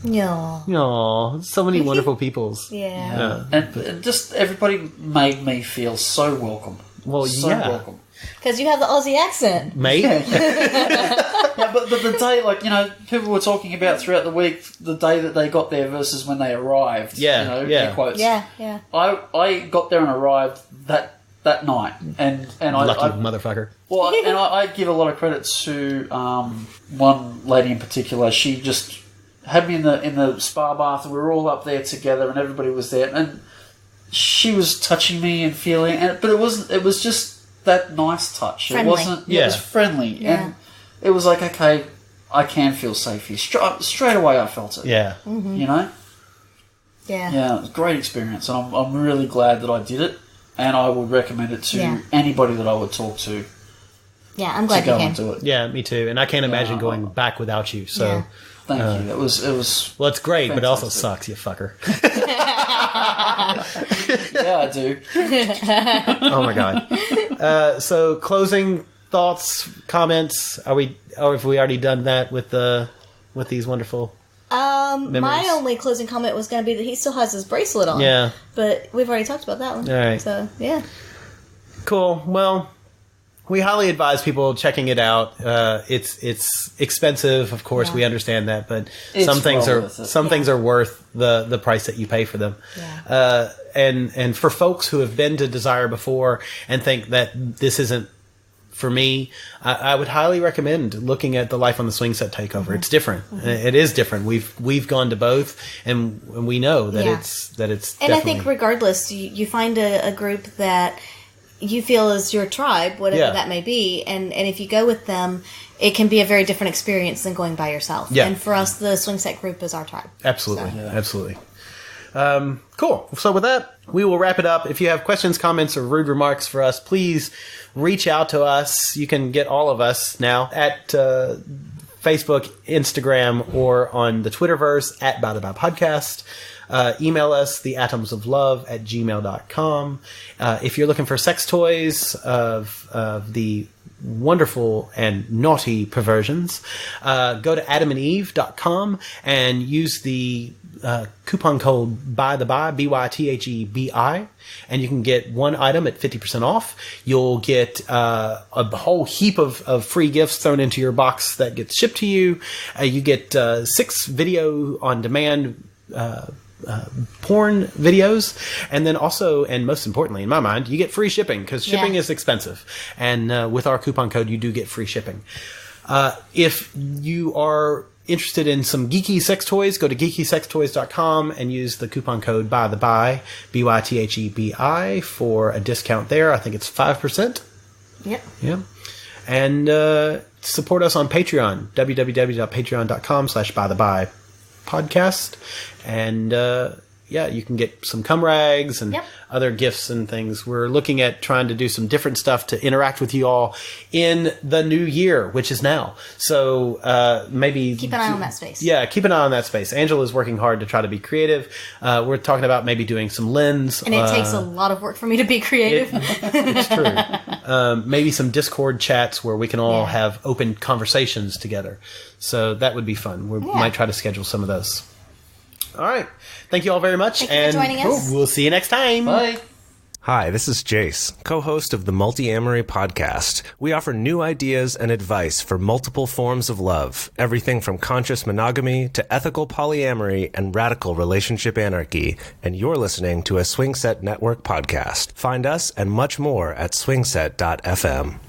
So many wonderful peoples. Yeah. And just everybody made me feel so welcome. Well, welcome. Because you have the Aussie accent. Mate? But the day, people were talking about throughout the week, the day that they got there versus when they arrived. Air quotes. Yeah. I got there and arrived that night. And Lucky motherfucker. Well, and I give a lot of credit to one lady in particular. She just had me in the spa bath, and we were all up there together, and everybody was there, and she was touching me and feeling, but it was just that nice touch. Friendly. It wasn't. Yeah. It was friendly, and it was like, okay, I can feel safe here. Straight away, I felt it. Yeah. Mm-hmm. You know. Yeah. It was a great experience, and I'm really glad that I did it, and I would recommend it to anybody that I would talk to. Yeah, I'm glad to go you came. and do it. Yeah, me too. And I can't imagine going back without you. So thank you. It was. Well, it's great, fantastic. but it also sucks, you fucker. Yeah, I do. Oh my god. So closing thoughts, comments. Or have we already done that with these wonderful memories? My only closing comment was going to be that he still has his bracelet on. Yeah. But we've already talked about that one. All right. So, yeah. Cool. Well, we highly advise people checking it out. It's expensive, of course. We understand that, but some things are worth the price that you pay for them. Yeah. And for folks who have been to Desire before and think that this isn't for me, I would highly recommend looking at the Life on the Swingset Takeover. Mm-hmm. It's different. Mm-hmm. It is different. We've gone to both, and we know that it's And definitely. I think regardless, you find a group that you feel is your tribe, whatever that may be, and if you go with them, it can be a very different experience than going by yourself. Yeah. And for us, the Swingset group is our tribe. Absolutely. Absolutely. Cool. So with that, we will wrap it up. If you have questions, comments, or rude remarks for us, please reach out to us. You can get all of us now at Facebook, Instagram, or on the Twitterverse at By the By Podcast. Email us, theatomsoflove@gmail.com. If you're looking for sex toys of the wonderful and naughty perversions, go to adamandeve.com and use the coupon code BYTHEBI, BYTHEBI, and you can get one item at 50% off. You'll get a whole heap of free gifts thrown into your box that gets shipped to you. You get 6 video on demand porn videos, and then also, and most importantly in my mind, you get free shipping, because shipping is expensive, and with our coupon code you do get free shipping. If you are interested in some geeky sex toys, go to geekysextoys.com and use the coupon code BYTHEBI, BYTHEBI, for a discount there. I think it's 5%. Yep. Yeah. And support us on Patreon, www.patreon.com/bytheby podcast, and you can get some cum rags and other gifts and things. We're looking at trying to do some different stuff to interact with you all in the new year, which is now. So maybe keep an eye on that space. Yeah, keep an eye on that space. Angela's working hard to try to be creative. We're talking about maybe doing some lens. And it takes a lot of work for me to be creative. It's true. Maybe some Discord chats where we can all have open conversations together. So that would be fun. We might try to schedule some of those. All right. Thank you all very much. Thank you for joining us. We'll see you next time. Bye. Hi, this is Jace, co-host of the Multi-Amory podcast. We offer new ideas and advice for multiple forms of love, everything from conscious monogamy to ethical polyamory and radical relationship anarchy. And you're listening to a Swingset Network podcast. Find us and much more at swingset.fm.